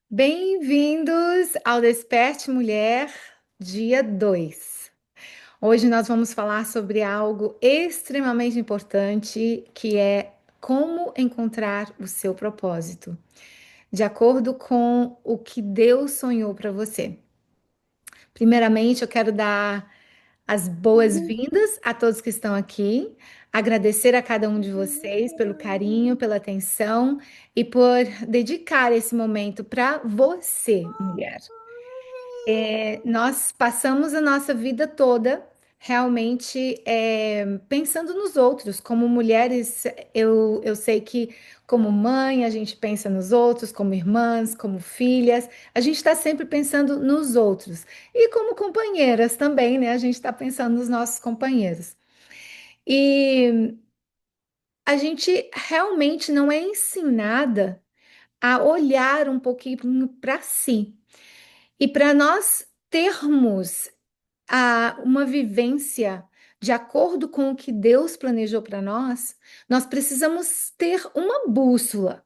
Bem-vindos ao Desperte Mulher, dia 2. Hoje nós vamos falar sobre algo extremamente importante, que é como encontrar o seu propósito, de acordo com o que Deus sonhou para você. Primeiramente, eu quero dar as boas-vindas a todos que estão aqui, agradecer a cada um de vocês pelo carinho, pela atenção e por dedicar esse momento para você, mulher. Nós passamos a nossa vida toda realmente pensando nos outros. Como mulheres, eu sei que, como mãe, a gente pensa nos outros, como irmãs, como filhas, a gente está sempre pensando nos outros. E como companheiras também, né? A gente está pensando nos nossos companheiros. E a gente realmente não é ensinada a olhar um pouquinho para si. E para nós termos uma vivência de acordo com o que Deus planejou para nós, nós precisamos ter uma bússola.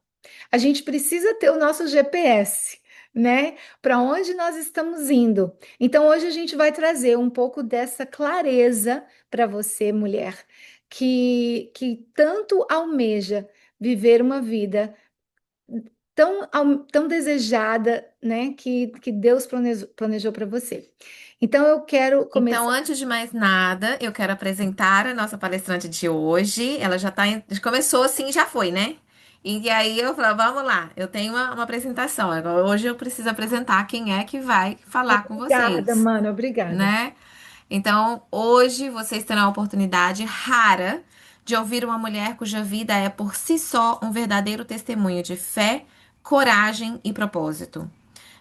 A gente precisa ter o nosso GPS, né? Para onde nós estamos indo. Então, hoje a gente vai trazer um pouco dessa clareza para você, mulher, que tanto almeja viver uma vida tão desejada, né? Que Deus planejou para você. Então, eu quero Então, começar. antes de mais nada, eu quero apresentar a nossa palestrante de hoje. Ela já tá, começou assim e já foi, né? E aí eu falei, vamos lá, eu tenho uma apresentação. Agora, hoje eu preciso apresentar quem é que vai falar com Obrigada, vocês, mano, obrigada. né? Então, hoje vocês terão a oportunidade rara de ouvir uma mulher cuja vida é por si só um verdadeiro testemunho de fé, coragem e propósito.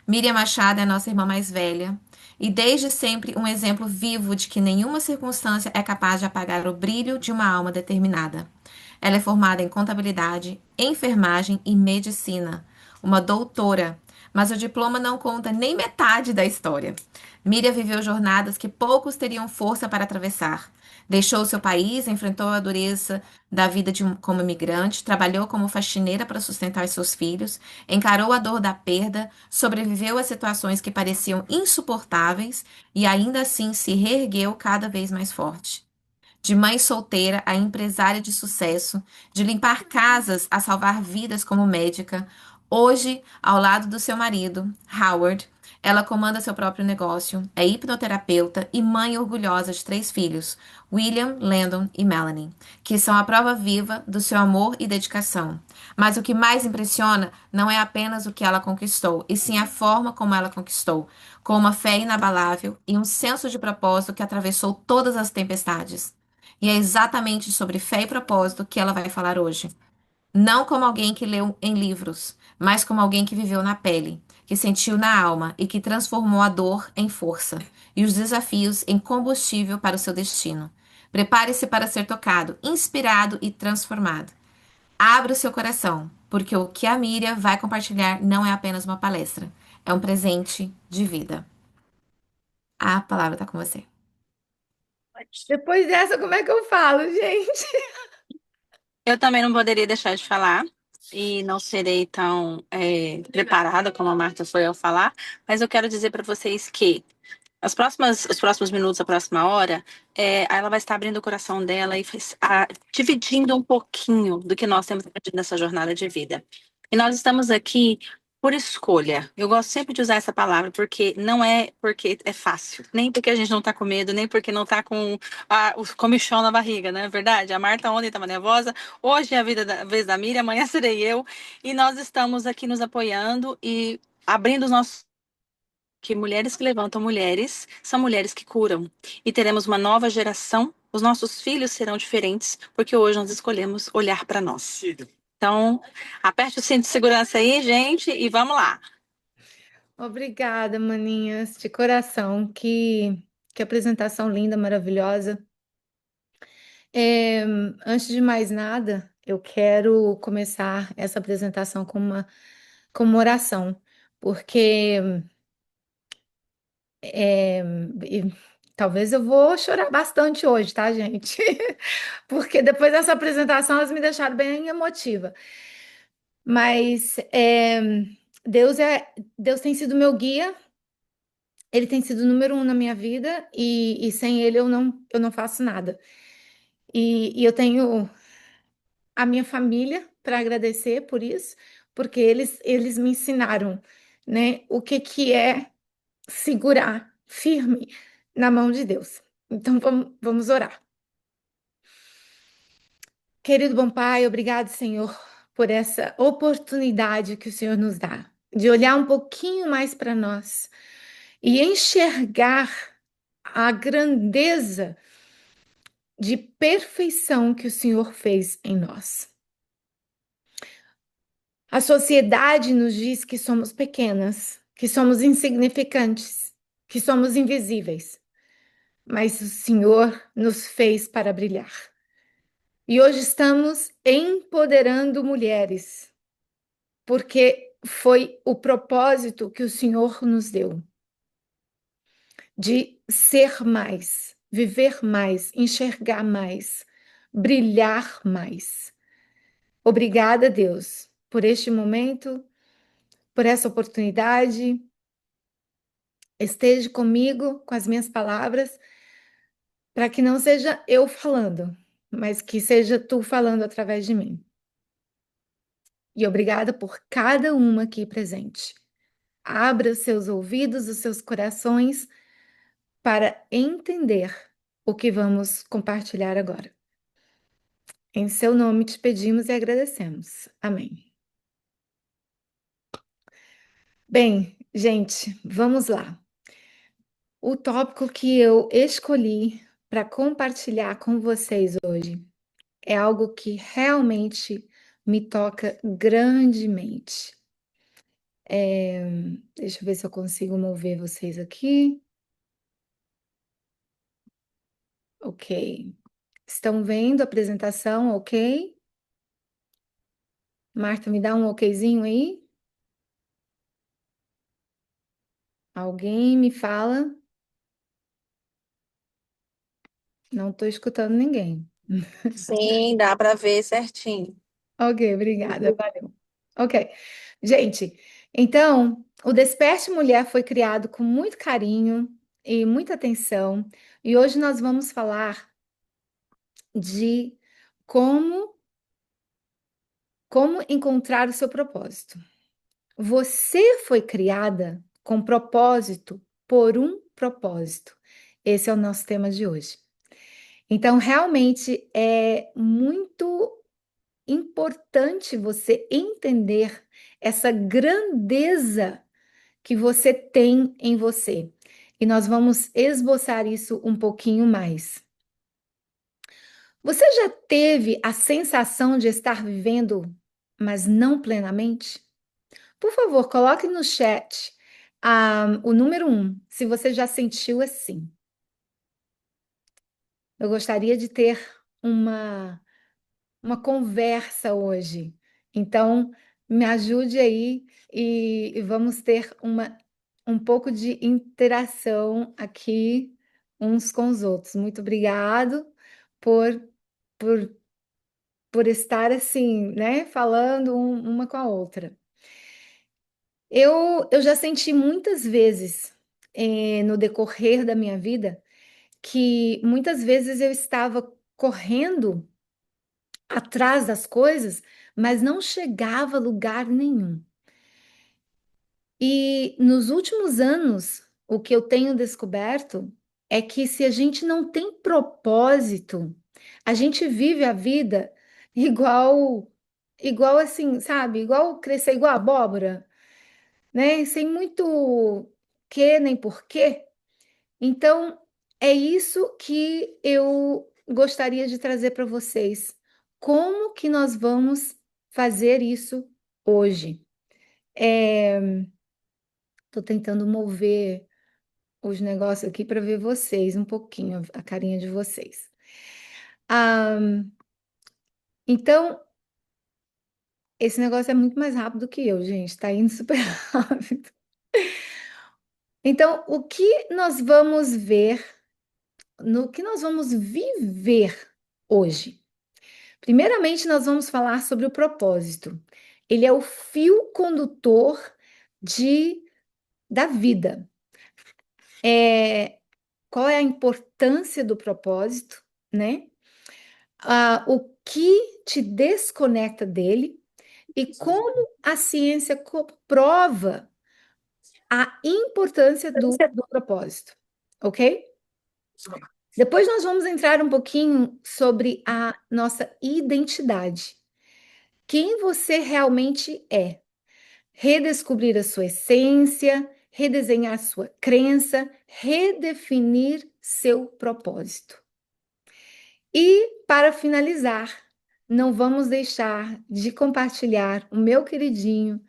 Miriam Machado é a nossa irmã mais velha e desde sempre um exemplo vivo de que nenhuma circunstância é capaz de apagar o brilho de uma alma determinada. Ela é formada em contabilidade, enfermagem e medicina, uma doutora, mas o diploma não conta nem metade da história. Miriam viveu jornadas que poucos teriam força para atravessar. Deixou seu país, enfrentou a dureza da vida como imigrante, trabalhou como faxineira para sustentar seus filhos, encarou a dor da perda, sobreviveu a situações que pareciam insuportáveis e ainda assim se reergueu cada vez mais forte. De mãe solteira a empresária de sucesso, de limpar casas a salvar vidas como médica, hoje, ao lado do seu marido, Howard, ela comanda seu próprio negócio, é hipnoterapeuta e mãe orgulhosa de três filhos, William, Landon e Melanie, que são a prova viva do seu amor e dedicação. Mas o que mais impressiona não é apenas o que ela conquistou, e sim a forma como ela conquistou, com uma fé inabalável e um senso de propósito que atravessou todas as tempestades. E é exatamente sobre fé e propósito que ela vai falar hoje. Não como alguém que leu em livros, mas como alguém que viveu na pele, que sentiu na alma e que transformou a dor em força e os desafios em combustível para o seu destino. Prepare-se para ser tocado, inspirado e transformado. Abra o seu coração, porque o que a Miriam vai compartilhar não é apenas uma palestra, é um presente de vida. A palavra está com você. Depois dessa, como é que eu falo, gente? Eu também não poderia deixar de falar e não serei tão preparada como a Marta foi ao falar, mas eu quero dizer para vocês que os próximos minutos, a próxima hora, ela vai estar abrindo o coração dela e dividindo um pouquinho do que nós temos aprendido nessa jornada de vida. E nós estamos aqui por escolha. Eu gosto sempre de usar essa palavra, porque não é porque é fácil, nem porque a gente não tá com medo, nem porque não tá com o comichão na barriga, não é verdade? A Marta ontem estava nervosa, hoje é a vez da Miriam, amanhã serei eu, e nós estamos aqui nos apoiando e abrindo os nossos que mulheres que levantam mulheres são mulheres que curam. E teremos uma nova geração. Os nossos filhos serão diferentes, porque hoje nós escolhemos olhar para nós. Então, aperte o cinto de segurança aí, gente, e vamos lá. Obrigada, maninhas, de coração. Que apresentação linda, maravilhosa. É, Antes de mais nada, eu quero começar essa apresentação com uma oração, porque é, e talvez eu vou chorar bastante hoje, tá, gente? Porque depois dessa apresentação elas me deixaram bem emotiva. Mas Deus Deus tem sido meu guia, ele tem sido o número um na minha vida e sem ele eu não faço nada. E eu tenho a minha família para agradecer por isso, porque eles me ensinaram, né, o que que é segurar firme na mão de Deus. Então vamos orar. Querido bom Pai, obrigado, Senhor, por essa oportunidade que o Senhor nos dá de olhar um pouquinho mais para nós e enxergar a grandeza de perfeição que o Senhor fez em nós. A sociedade nos diz que somos pequenas, que somos insignificantes, que somos invisíveis, mas o Senhor nos fez para brilhar. E hoje estamos empoderando mulheres, porque foi o propósito que o Senhor nos deu de ser mais, viver mais, enxergar mais, brilhar mais. Obrigada, Deus, por este momento, por essa oportunidade. Esteja comigo com as minhas palavras, para que não seja eu falando, mas que seja tu falando através de mim. E obrigada por cada uma aqui presente. Abra os seus ouvidos, os seus corações para entender o que vamos compartilhar agora. Em seu nome te pedimos e agradecemos. Amém. Bem, gente, vamos lá. O tópico que eu escolhi para compartilhar com vocês hoje é algo que realmente me toca grandemente. Deixa eu ver se eu consigo mover vocês aqui. Ok. Estão vendo a apresentação, ok? Marta, me dá um okzinho aí? Alguém me fala? Não estou escutando ninguém. Sim, dá para ver certinho. Ok, obrigada, valeu. Ok. Gente, então, o Desperte Mulher foi criado com muito carinho e muita atenção, e hoje nós vamos falar de como como encontrar o seu propósito. Você foi criada com propósito por um propósito. Esse é o nosso tema de hoje. Então, realmente é muito importante você entender essa grandeza que você tem em você. E nós vamos esboçar isso um pouquinho mais. Você já teve a sensação de estar vivendo, mas não plenamente? Por favor, coloque no chat o número 1, se você já sentiu assim. Eu gostaria de ter uma, uma conversa hoje. Então, me ajude aí e vamos ter um pouco de interação aqui uns com os outros. Muito obrigado por, por, por estar assim, né, falando uma com a outra. Eu já senti muitas vezes, no decorrer da minha vida, que muitas vezes eu estava correndo atrás das coisas, mas não chegava a lugar nenhum. E nos últimos anos, o que eu tenho descoberto é que se a gente não tem propósito, a gente vive a vida igual, igual assim, sabe? Igual crescer igual abóbora, né? Sem muito que nem porquê. Então, é isso que eu gostaria de trazer para vocês. Como que nós vamos fazer isso hoje? Estou tentando mover os negócios aqui para ver vocês um pouquinho, a carinha de vocês. Ah, então, esse negócio é muito mais rápido que eu, gente, está indo super rápido. Então, o que nós vamos ver, no que nós vamos viver hoje? Primeiramente, nós vamos falar sobre o propósito. Ele é o fio condutor de da vida. É, qual é a importância do propósito, né? O que te desconecta dele e como a ciência comprova a importância do propósito, ok? Depois nós vamos entrar um pouquinho sobre a nossa identidade. Quem você realmente é. Redescobrir a sua essência, redesenhar sua crença, redefinir seu propósito. E, para finalizar, não vamos deixar de compartilhar o meu queridinho,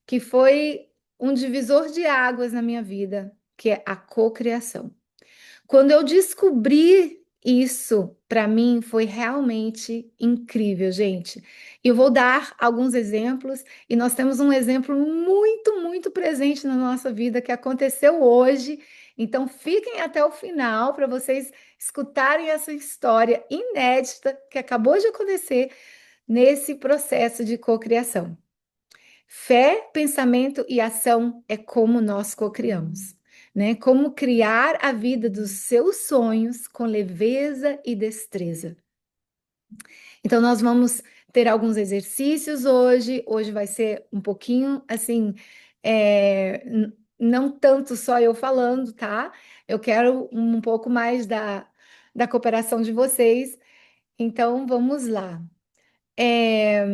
que foi um divisor de águas na minha vida, que é a cocriação. Quando eu descobri isso, para mim foi realmente incrível, gente. Eu vou dar alguns exemplos e nós temos um exemplo muito, muito presente na nossa vida que aconteceu hoje. Então, fiquem até o final para vocês escutarem essa história inédita que acabou de acontecer nesse processo de cocriação. Fé, pensamento e ação é como nós cocriamos, né? Como criar a vida dos seus sonhos com leveza e destreza. Então, nós vamos ter alguns exercícios hoje. Hoje vai ser um pouquinho assim, não tanto só eu falando, tá? Eu quero um pouco mais da cooperação de vocês. Então, vamos lá. É,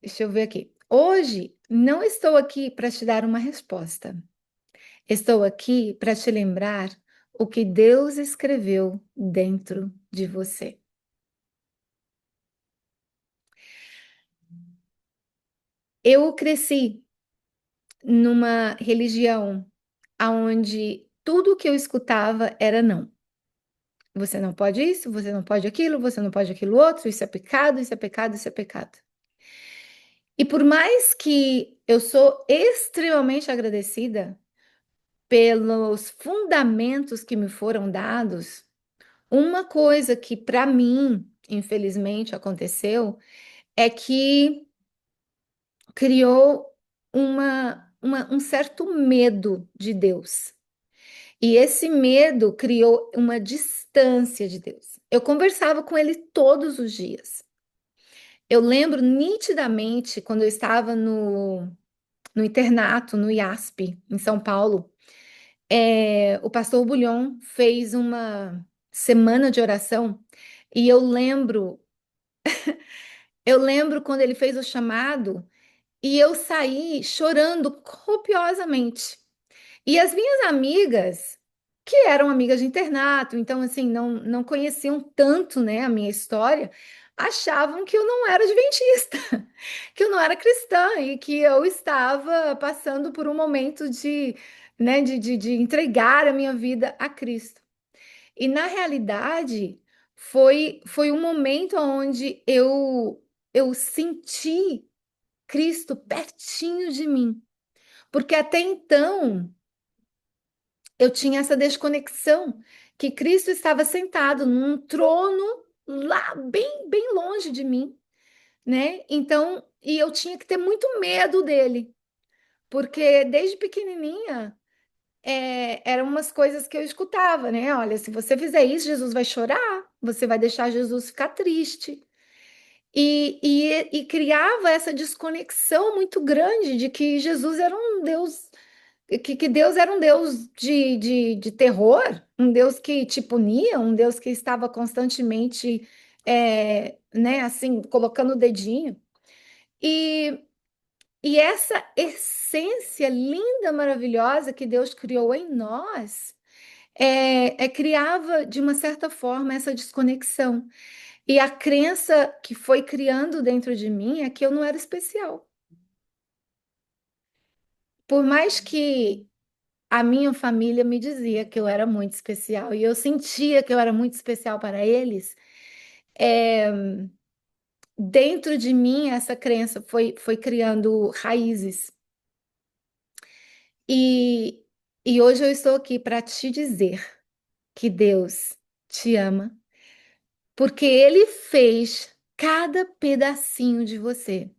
Deixa eu ver aqui. Hoje não estou aqui para te dar uma resposta. Estou aqui para te lembrar o que Deus escreveu dentro de você. Eu cresci numa religião onde tudo que eu escutava era não. Você não pode isso, você não pode aquilo, você não pode aquilo outro, isso é pecado, isso é pecado, isso é pecado. E por mais que eu sou extremamente agradecida pelos fundamentos que me foram dados, uma coisa que para mim, infelizmente, aconteceu é que criou um certo medo de Deus. E esse medo criou uma distância de Deus. Eu conversava com ele todos os dias. Eu lembro nitidamente quando eu estava no internato, no IASP, em São Paulo. O pastor Bulhon fez uma semana de oração e eu lembro quando ele fez o chamado e eu saí chorando copiosamente. E as minhas amigas, que eram amigas de internato, então assim, não conheciam tanto, né, a minha história, achavam que eu não era adventista, que eu não era cristã e que eu estava passando por um momento né, de entregar a minha vida a Cristo. E na realidade, foi um momento onde eu senti Cristo pertinho de mim, porque até então eu tinha essa desconexão que Cristo estava sentado num trono lá bem, bem longe de mim, né? Então, e eu tinha que ter muito medo dele, porque desde pequenininha eram umas coisas que eu escutava, né? Olha, se você fizer isso, Jesus vai chorar, você vai deixar Jesus ficar triste. E criava essa desconexão muito grande de que Jesus era um Deus que Deus era um Deus de terror, um Deus que te punia, um Deus que estava constantemente, né, assim, colocando o dedinho. E, e essa essência linda, maravilhosa que Deus criou em nós, criava, de uma certa forma, essa desconexão. E a crença que foi criando dentro de mim é que eu não era especial. Por mais que a minha família me dizia que eu era muito especial e eu sentia que eu era muito especial para eles. É, Dentro de mim, essa crença foi criando raízes. E, e hoje eu estou aqui para te dizer que Deus te ama, porque Ele fez cada pedacinho de você.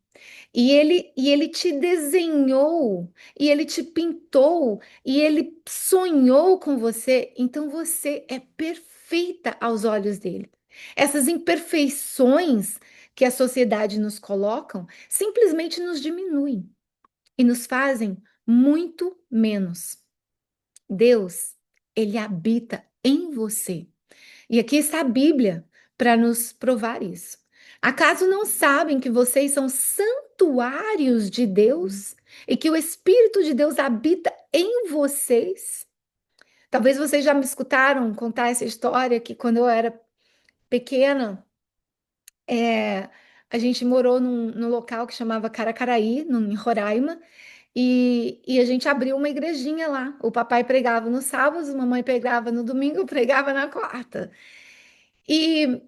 E ele te desenhou, e ele te pintou, e ele sonhou com você. Então você é perfeita aos olhos dele. Essas imperfeições que a sociedade nos colocam simplesmente nos diminuem e nos fazem muito menos. Deus, ele habita em você. E aqui está a Bíblia para nos provar isso. Acaso não sabem que vocês são santuários de Deus e que o Espírito de Deus habita em vocês? Talvez vocês já me escutaram contar essa história que quando eu era pequena, é, a gente morou num local que chamava Caracaraí, em Roraima, e a gente abriu uma igrejinha lá. O papai pregava no sábado, a mamãe pregava no domingo, eu pregava na quarta. E,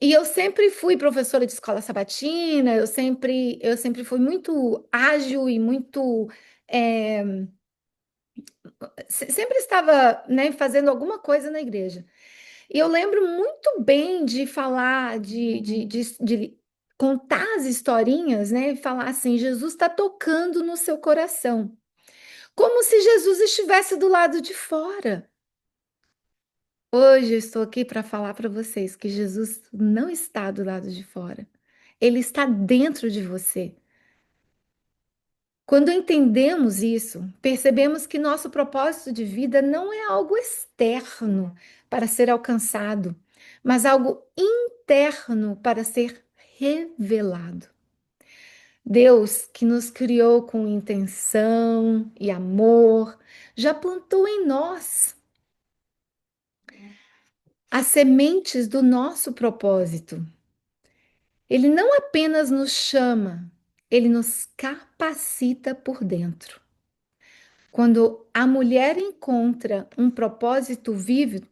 e eu sempre fui professora de escola sabatina, eu sempre fui muito ágil e muito. é, Sempre estava, né, fazendo alguma coisa na igreja. E eu lembro muito bem de falar, de contar as historinhas, né, e falar assim: Jesus está tocando no seu coração. Como se Jesus estivesse do lado de fora. Hoje eu estou aqui para falar para vocês que Jesus não está do lado de fora. Ele está dentro de você. Quando entendemos isso, percebemos que nosso propósito de vida não é algo externo para ser alcançado, mas algo interno para ser revelado. Deus, que nos criou com intenção e amor, já plantou em nós as sementes do nosso propósito. Ele não apenas nos chama, ele nos capacita por dentro. Quando a mulher encontra um propósito vivo,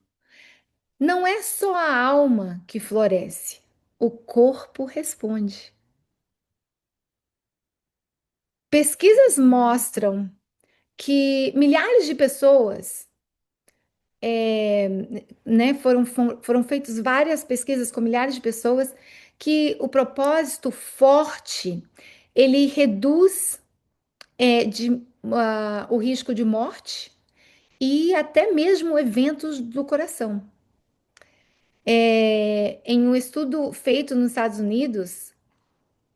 não é só a alma que floresce, o corpo responde. Pesquisas mostram que milhares de pessoas, né, foram feitas várias pesquisas com milhares de pessoas, que o propósito forte, ele reduz o risco de morte e até mesmo eventos do coração. Em um estudo feito nos Estados Unidos,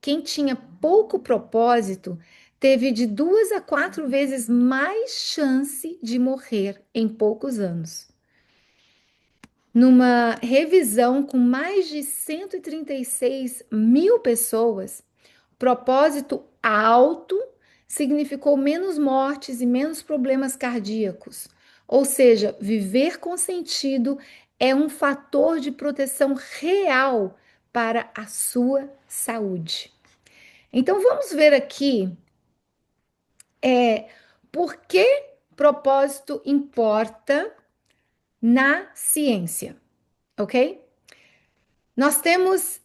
quem tinha pouco propósito teve de 2 a 4 vezes mais chance de morrer em poucos anos. Numa revisão com mais de 136 mil pessoas, propósito alto significou menos mortes e menos problemas cardíacos. Ou seja, viver com sentido é um fator de proteção real para a sua saúde. Então vamos ver aqui por que propósito importa na ciência, ok? Nós temos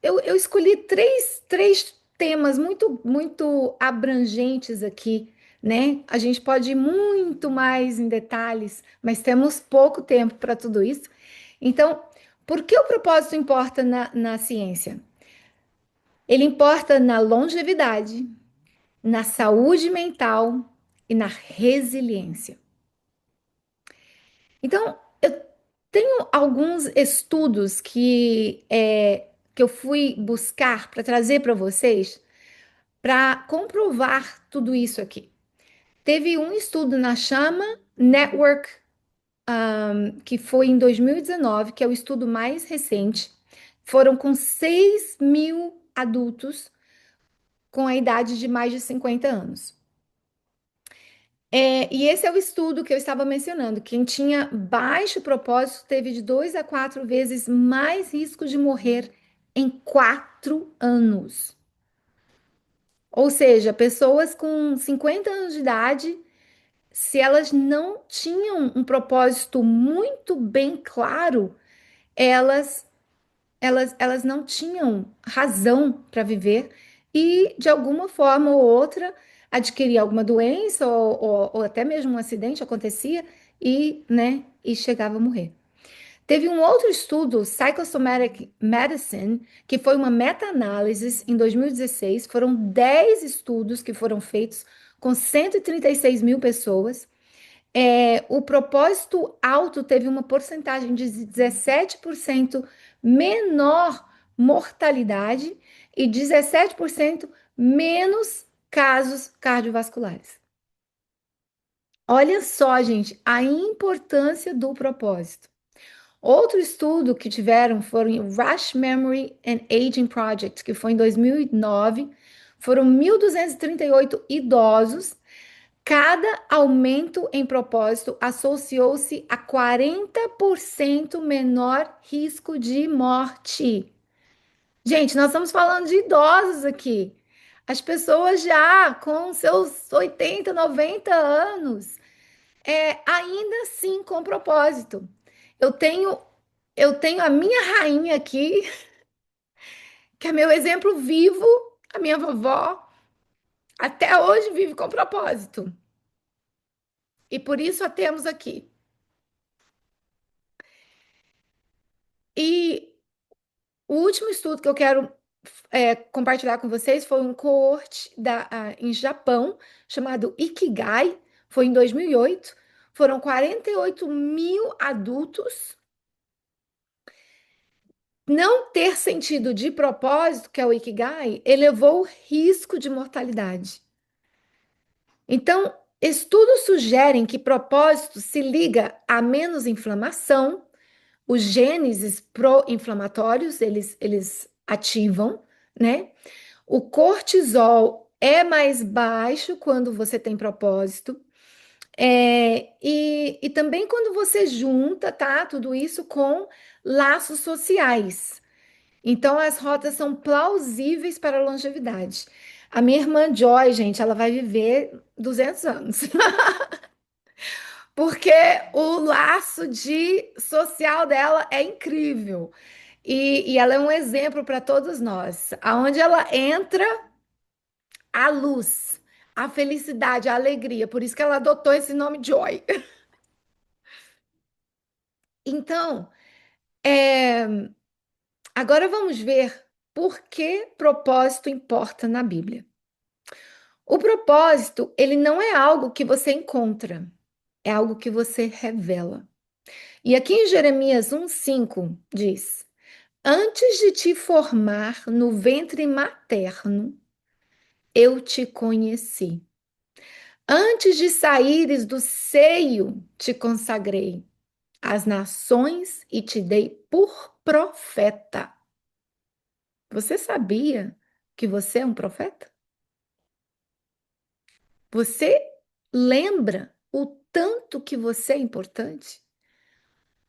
eu escolhi três temas muito abrangentes aqui, né? A gente pode ir muito mais em detalhes, mas temos pouco tempo para tudo isso. Então, por que o propósito importa na ciência? Ele importa na longevidade, na saúde mental e na resiliência. Então, eu tenho alguns estudos que eu fui buscar para trazer para vocês para comprovar tudo isso aqui. Teve um estudo na Chama Network, que foi em 2019, que é o estudo mais recente. Foram com 6 mil adultos com a idade de mais de 50 anos. E esse é o estudo que eu estava mencionando. Quem tinha baixo propósito teve de 2 a 4 vezes mais risco de morrer em 4 anos. Ou seja, pessoas com 50 anos de idade, se elas não tinham um propósito muito bem claro, elas, elas não tinham razão para viver e, de alguma forma ou outra, adquirir alguma doença ou até mesmo um acidente acontecia e, né, e chegava a morrer. Teve um outro estudo, Psychosomatic Medicine, que foi uma meta-análise em 2016. Foram 10 estudos que foram feitos com 136 mil pessoas. O propósito alto teve uma porcentagem de 17% menor mortalidade e 17% menos casos cardiovasculares. Olha só, gente, a importância do propósito. Outro estudo que tiveram foram o Rush Memory and Aging Project, que foi em 2009. Foram 1.238 idosos. Cada aumento em propósito associou-se a 40% menor risco de morte. Gente, nós estamos falando de idosos aqui. As pessoas já com seus 80, 90 anos, ainda assim com propósito. Eu tenho, eu tenho a minha rainha aqui, que é meu exemplo vivo, a minha vovó, até hoje vive com propósito. E por isso a temos aqui. E o último estudo que eu quero compartilhar com vocês foi um coorte em Japão, chamado Ikigai, foi em 2008. Foram 48 mil adultos. Não ter sentido de propósito, que é o Ikigai, elevou o risco de mortalidade. Então, estudos sugerem que propósito se liga a menos inflamação, os genes pró-inflamatórios, eles ativam, né? O cortisol é mais baixo quando você tem propósito. E também quando você junta, tá? Tudo isso com laços sociais. Então, as rotas são plausíveis para a longevidade. A minha irmã Joy, gente, ela vai viver 200 anos. Porque o laço de social dela é incrível. E ela é um exemplo para todos nós. Aonde ela entra, a luz, a felicidade, a alegria. Por isso que ela adotou esse nome Joy. Então, é, agora vamos ver por que propósito importa na Bíblia. O propósito, ele não é algo que você encontra, é algo que você revela. E aqui em Jeremias 1:5 diz: Antes de te formar no ventre materno, eu te conheci. Antes de saíres do seio, te consagrei às nações e te dei por profeta. Você sabia que você é um profeta? Você lembra o tanto que você é importante?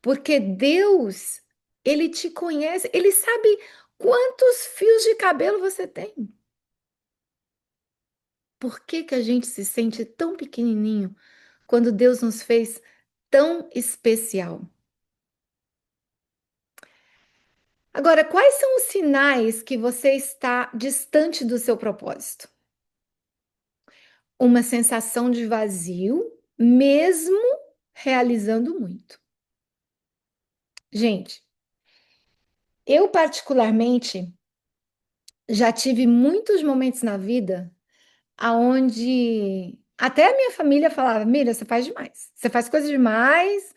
Porque Deus, ele te conhece, ele sabe quantos fios de cabelo você tem. Por que que a gente se sente tão pequenininho quando Deus nos fez tão especial? Agora, quais são os sinais que você está distante do seu propósito? Uma sensação de vazio, mesmo realizando muito. Gente, eu particularmente já tive muitos momentos na vida aonde até a minha família falava: Mira, você faz demais, você faz coisa demais.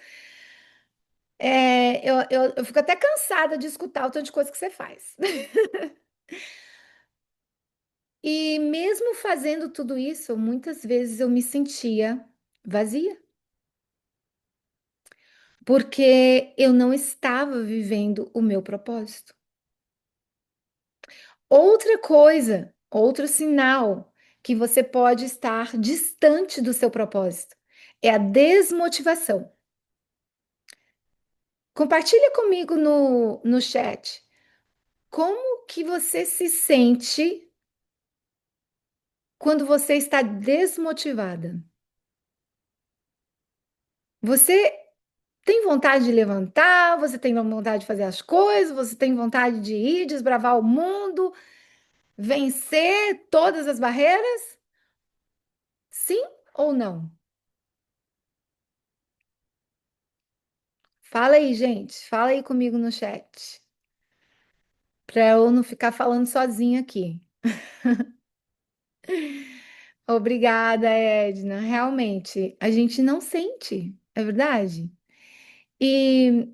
Eu fico até cansada de escutar o tanto de coisa que você faz. E mesmo fazendo tudo isso, muitas vezes eu me sentia vazia, porque eu não estava vivendo o meu propósito. Outra coisa, outro sinal que você pode estar distante do seu propósito é a desmotivação. Compartilha comigo no chat como que você se sente quando você está desmotivada. Você tem vontade de levantar, você tem vontade de fazer as coisas, você tem vontade de ir, desbravar o mundo, vencer todas as barreiras? Sim ou não? Fala aí, gente. Fala aí comigo no chat, para eu não ficar falando sozinha aqui. Obrigada, Edna. Realmente, a gente não sente, é verdade? E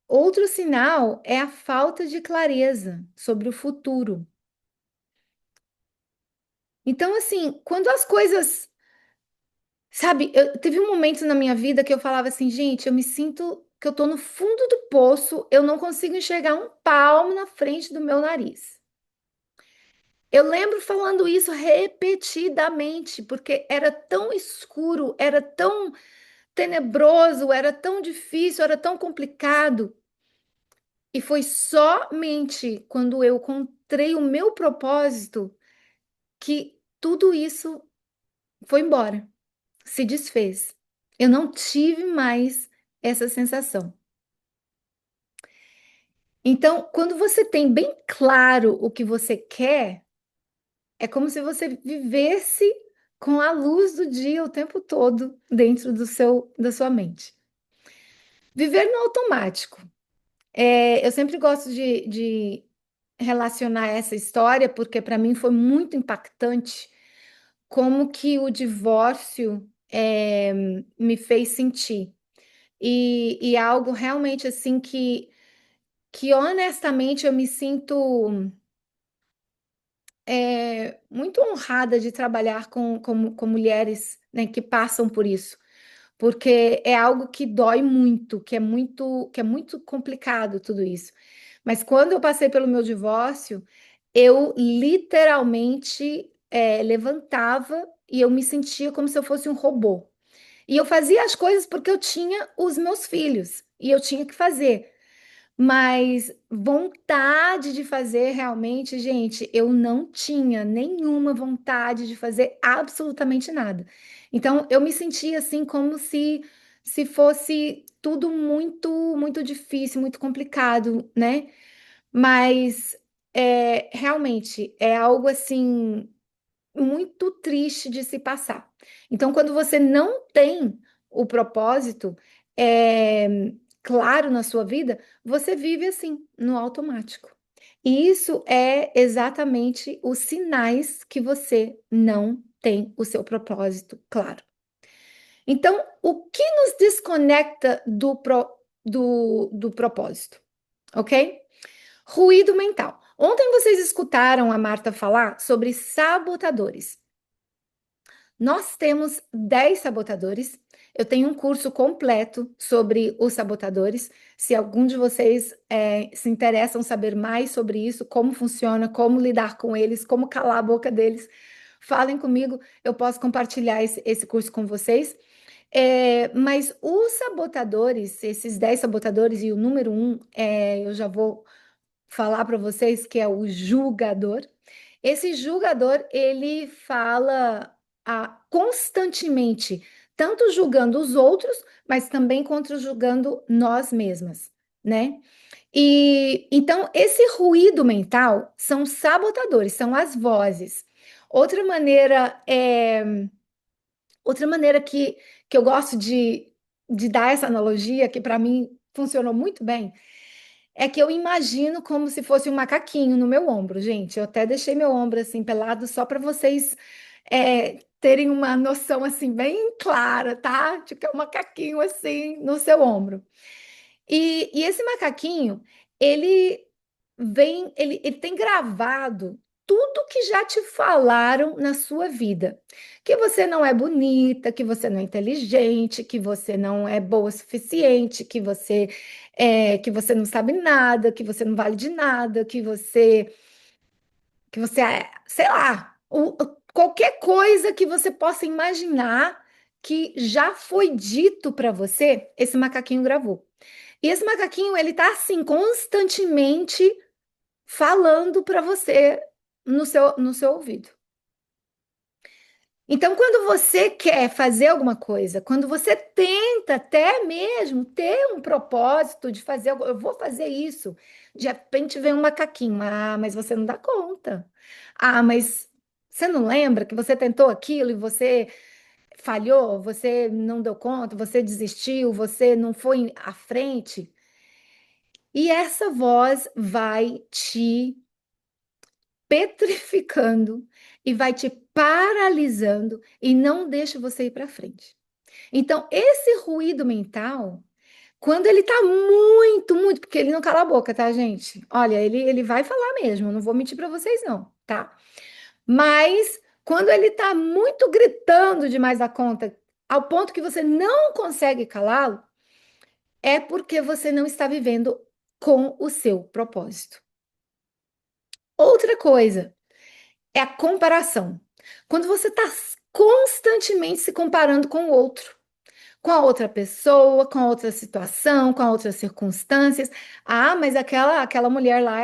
outro sinal é a falta de clareza sobre o futuro. Então, assim, quando as coisas, sabe, teve um momento na minha vida que eu falava assim, gente, eu me sinto que eu tô no fundo do poço, eu não consigo enxergar um palmo na frente do meu nariz. Eu lembro falando isso repetidamente, porque era tão escuro, era tão tenebroso, era tão difícil, era tão complicado. E foi somente quando eu encontrei o meu propósito que tudo isso foi embora, se desfez. Eu não tive mais essa sensação. Então, quando você tem bem claro o que você quer, é como se você vivesse com a luz do dia o tempo todo dentro da sua mente. Viver no automático. Eu sempre gosto de relacionar essa história, porque para mim foi muito impactante como que o divórcio me fez sentir. E é algo realmente assim que honestamente eu me sinto muito honrada de trabalhar com mulheres, né, que passam por isso, porque é algo que dói muito, que é muito complicado tudo isso. Mas quando eu passei pelo meu divórcio, eu literalmente levantava e eu me sentia como se eu fosse um robô. E eu fazia as coisas porque eu tinha os meus filhos e eu tinha que fazer. Mas vontade de fazer realmente, gente, eu não tinha nenhuma vontade de fazer absolutamente nada. Então, eu me sentia assim como se fosse tudo muito difícil, muito complicado, né? Mas realmente é algo assim muito triste de se passar. Então, quando você não tem o propósito claro na sua vida, você vive assim, no automático. E isso é exatamente os sinais que você não tem o seu propósito claro. Então, o que nos desconecta do propósito? Ok? Ruído mental. Ontem vocês escutaram a Marta falar sobre sabotadores. Nós temos 10 sabotadores. Eu tenho um curso completo sobre os sabotadores. Se algum de vocês se interessam saber mais sobre isso, como funciona, como lidar com eles, como calar a boca deles, falem comigo. Eu posso compartilhar esse curso com vocês. Mas os sabotadores, esses 10 sabotadores, e o número um, eu já vou falar para vocês que é o julgador. Esse julgador, ele fala constantemente, tanto julgando os outros, mas também contra julgando nós mesmas, né? E então esse ruído mental são sabotadores, são as vozes. Outra maneira que eu gosto de dar essa analogia, que para mim funcionou muito bem, é que eu imagino como se fosse um macaquinho no meu ombro, gente. Eu até deixei meu ombro assim pelado só para vocês terem uma noção assim bem clara, tá? De que é um macaquinho assim no seu ombro. E esse macaquinho, ele ele tem gravado tudo que já te falaram na sua vida. Que você não é bonita, que você não é inteligente, que você não é boa o suficiente, que você não sabe nada, que você não vale de nada, que você é, sei lá, qualquer coisa que você possa imaginar que já foi dito para você, esse macaquinho gravou. E esse macaquinho, ele tá assim, constantemente falando para você no seu ouvido. Então, quando você quer fazer alguma coisa, quando você tenta até mesmo ter um propósito de fazer algo, eu vou fazer isso, de repente vem um macaquinho, mas você não dá conta. Mas você não lembra que você tentou aquilo e você falhou, você não deu conta, você desistiu, você não foi à frente. E essa voz vai te petrificando e vai te paralisando e não deixa você ir para frente. Então, esse ruído mental, quando ele tá muito, muito, porque ele não cala a boca, tá, gente? Olha, ele vai falar mesmo, eu não vou mentir para vocês, não, tá? Mas quando ele tá muito gritando demais da conta, ao ponto que você não consegue calá-lo, é porque você não está vivendo com o seu propósito. Outra coisa é a comparação. Quando você está constantemente se comparando com o outro, com a outra pessoa, com a outra situação, com as outras circunstâncias. Ah, mas aquela mulher lá,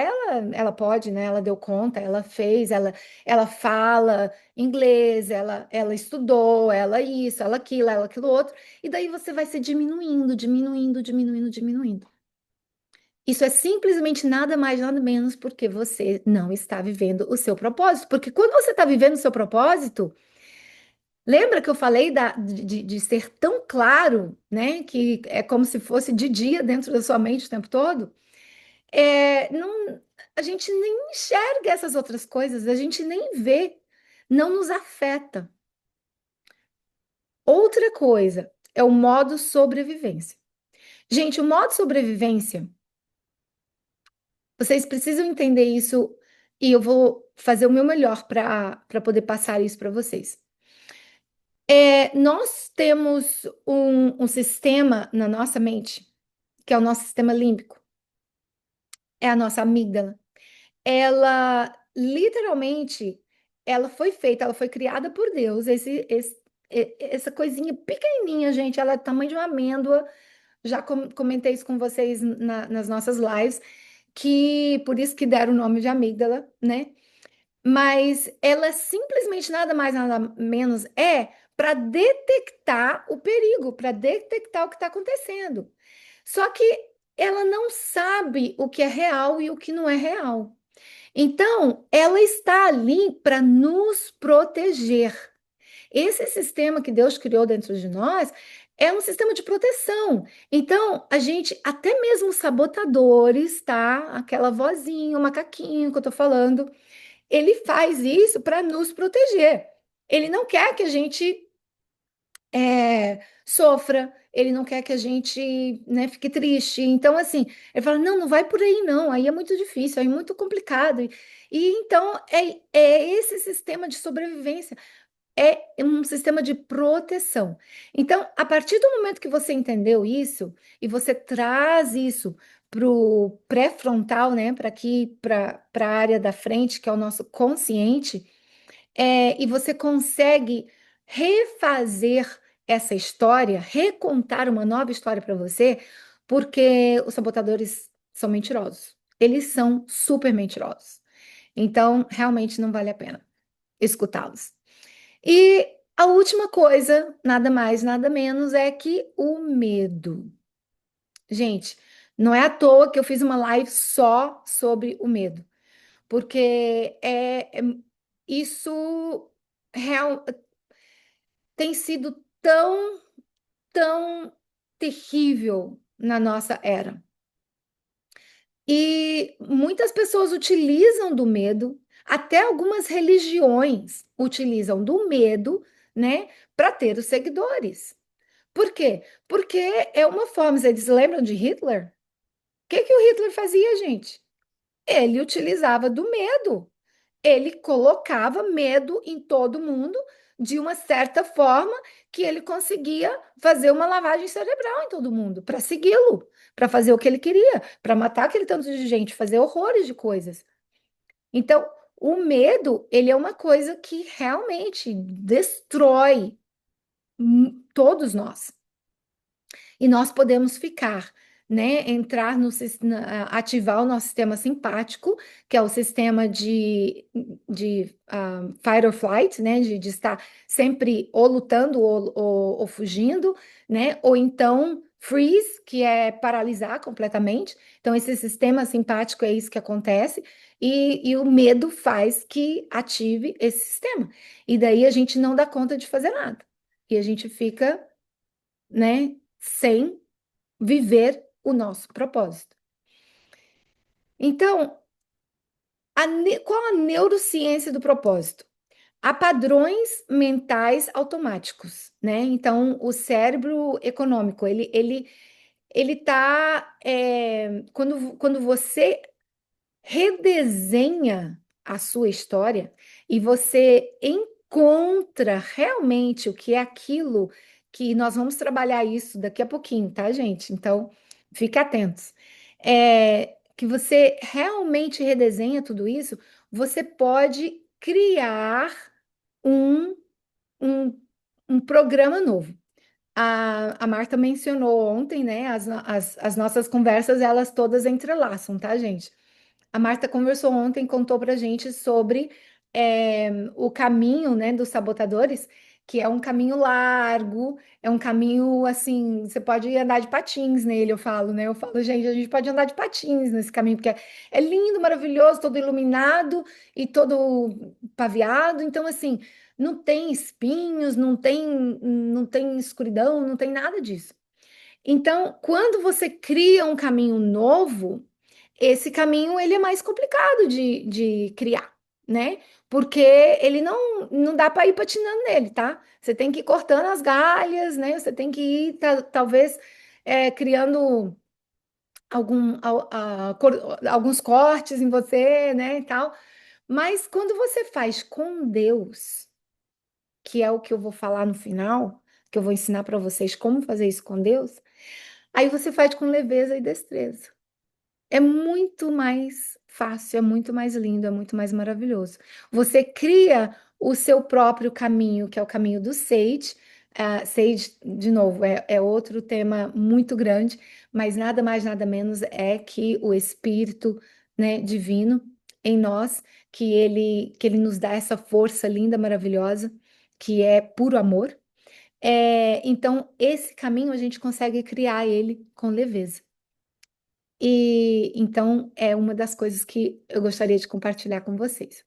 ela pode, né? Ela deu conta, ela fez, ela fala inglês, ela estudou, ela isso, ela aquilo outro. E daí você vai se diminuindo, diminuindo, diminuindo, diminuindo. Isso é simplesmente nada mais, nada menos porque você não está vivendo o seu propósito. Porque quando você está vivendo o seu propósito, lembra que eu falei de ser tão claro, né? Que é como se fosse de dia dentro da sua mente o tempo todo? Não, a gente nem enxerga essas outras coisas, a gente nem vê, não nos afeta. Outra coisa é o modo sobrevivência. Gente, o modo sobrevivência, vocês precisam entender isso e eu vou fazer o meu melhor para poder passar isso para vocês. Nós temos um sistema na nossa mente, que é o nosso sistema límbico, é a nossa amígdala. Ela, literalmente, ela foi feita, ela foi criada por Deus. Essa coisinha pequenininha, gente, ela é do tamanho de uma amêndoa. Já comentei isso com vocês nas nossas lives, que por isso que deram o nome de amígdala, né? Mas ela simplesmente nada mais, nada menos para detectar o perigo, para detectar o que está acontecendo. Só que ela não sabe o que é real e o que não é real. Então, ela está ali para nos proteger. Esse sistema que Deus criou dentro de nós é um sistema de proteção. Então, a gente, até mesmo os sabotadores, tá? Aquela vozinha, o macaquinho que eu tô falando, ele faz isso para nos proteger. Ele não quer que a gente sofra, ele não quer que a gente, né, fique triste. Então, assim, ele fala: não, não vai por aí, não. Aí é muito difícil, aí é muito complicado. E então é esse sistema de sobrevivência. É um sistema de proteção. Então, a partir do momento que você entendeu isso e você traz isso para o pré-frontal, né, para aqui, para a área da frente, que é o nosso consciente, e você consegue refazer essa história, recontar uma nova história para você, porque os sabotadores são mentirosos. Eles são super mentirosos. Então, realmente não vale a pena escutá-los. E a última coisa, nada mais, nada menos, é que o medo. Gente, não é à toa que eu fiz uma live só sobre o medo, porque isso real, tem sido tão, tão terrível na nossa era. E muitas pessoas utilizam do medo, até algumas religiões utilizam do medo, né, para ter os seguidores. Por quê? Porque é uma forma. Vocês lembram de Hitler? O que o Hitler fazia, gente? Ele utilizava do medo. Ele colocava medo em todo mundo de uma certa forma que ele conseguia fazer uma lavagem cerebral em todo mundo, para segui-lo, para fazer o que ele queria, para matar aquele tanto de gente, fazer horrores de coisas. Então, o medo, ele é uma coisa que realmente destrói todos nós. E nós podemos ficar, né, entrar ativar o nosso sistema simpático, que é o sistema de fight or flight, né, de estar sempre ou lutando ou fugindo, né, ou então freeze, que é paralisar completamente. Então, esse sistema simpático é isso que acontece, e o medo faz que ative esse sistema. E daí a gente não dá conta de fazer nada. e a gente fica, né, sem viver o nosso propósito. Então, qual a neurociência do propósito? Há padrões mentais automáticos, né? Então, o cérebro econômico, ele tá, quando você redesenha a sua história e você encontra realmente o que é aquilo que nós vamos trabalhar isso daqui a pouquinho, tá, gente? Então, fique atentos. Que você realmente redesenha tudo isso, você pode criar um, um, um programa novo. A Marta mencionou ontem, né? As nossas conversas, elas todas entrelaçam, tá, gente? A Marta conversou ontem, contou pra gente sobre o caminho, né, dos sabotadores, que é um caminho largo, é um caminho assim, você pode andar de patins nele, eu falo, né? Eu falo, gente, a gente pode andar de patins nesse caminho, porque é lindo, maravilhoso, todo iluminado e todo paviado. Então, assim, não tem espinhos, não tem escuridão, não tem nada disso. Então, quando você cria um caminho novo, esse caminho ele é mais complicado de criar, né? Porque ele não dá para ir patinando nele, tá? Você tem que ir cortando as galhas, né? Você tem que ir, talvez, criando alguns cortes em você, né? E tal. Mas quando você faz com Deus, que é o que eu vou falar no final, que eu vou ensinar para vocês como fazer isso com Deus, aí você faz com leveza e destreza. É muito mais fácil, é muito mais lindo, é muito mais maravilhoso. Você cria o seu próprio caminho, que é o caminho do Sage. Sage, de novo, é outro tema muito grande, mas nada mais, nada menos é que o Espírito, né, divino em nós, que ele nos dá essa força linda, maravilhosa, que é puro amor. Então, esse caminho a gente consegue criar ele com leveza. E então é uma das coisas que eu gostaria de compartilhar com vocês.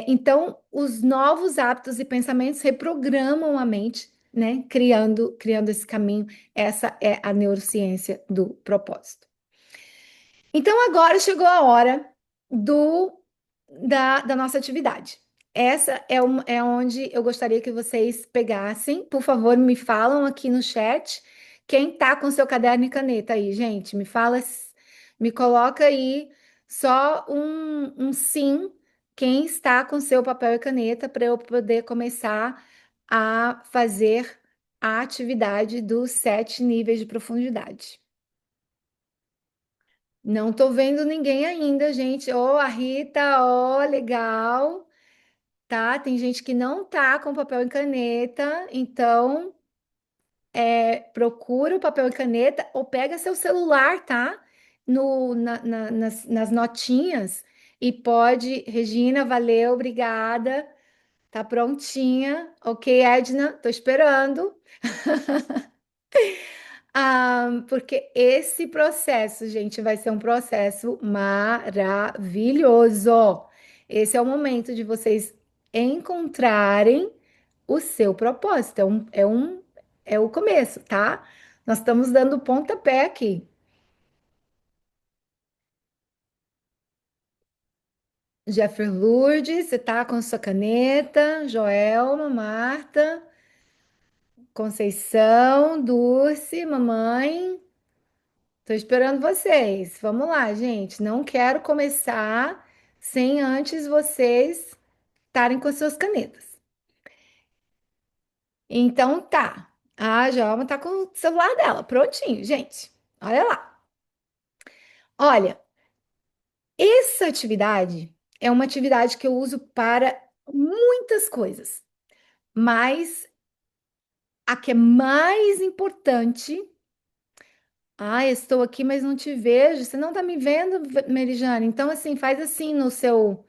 Então, os novos hábitos e pensamentos reprogramam a mente, né? Criando esse caminho. Essa é a neurociência do propósito. Então, agora chegou a hora da nossa atividade. Essa é onde eu gostaria que vocês pegassem. Por favor, me falam aqui no chat quem tá com seu caderno e caneta aí, gente. Me fala, me coloca aí só um sim, quem está com seu papel e caneta para eu poder começar a fazer a atividade dos 7 níveis de profundidade. Não tô vendo ninguém ainda, gente. Ó, a Rita, ó, legal. Tá? Tem gente que não tá com papel e caneta, então procura o papel e caneta ou pega seu celular, tá? Nas notinhas e pode. Regina, valeu, obrigada. Tá prontinha. Ok, Edna, tô esperando. Porque esse processo, gente, vai ser um processo maravilhoso. Esse é o momento de vocês encontrarem o seu propósito. É o começo, tá? Nós estamos dando pontapé aqui. Jeffer Lourdes, você tá com sua caneta? Joelma, Marta, Conceição, Dulce, mamãe. Tô esperando vocês. Vamos lá, gente. Não quero começar sem antes vocês estarem com as suas canetas. Então tá. A Joelma tá com o celular dela. Prontinho, gente. Olha lá. Olha, essa atividade é uma atividade que eu uso para muitas coisas, mas a que é mais importante. Ah, estou aqui, mas não te vejo. Você não tá me vendo, Merijane? Então, assim, faz assim no seu.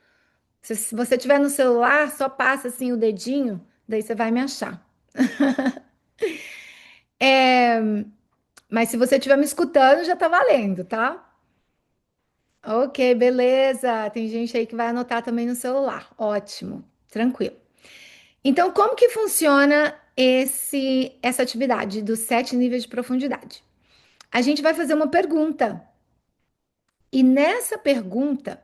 Se você tiver no celular, só passa assim o dedinho, daí você vai me achar. É, mas se você estiver me escutando, já tá valendo, tá? Ok, beleza. Tem gente aí que vai anotar também no celular. Ótimo, tranquilo. Então, como que funciona? essa atividade dos 7 níveis de profundidade. A gente vai fazer uma pergunta. E nessa pergunta,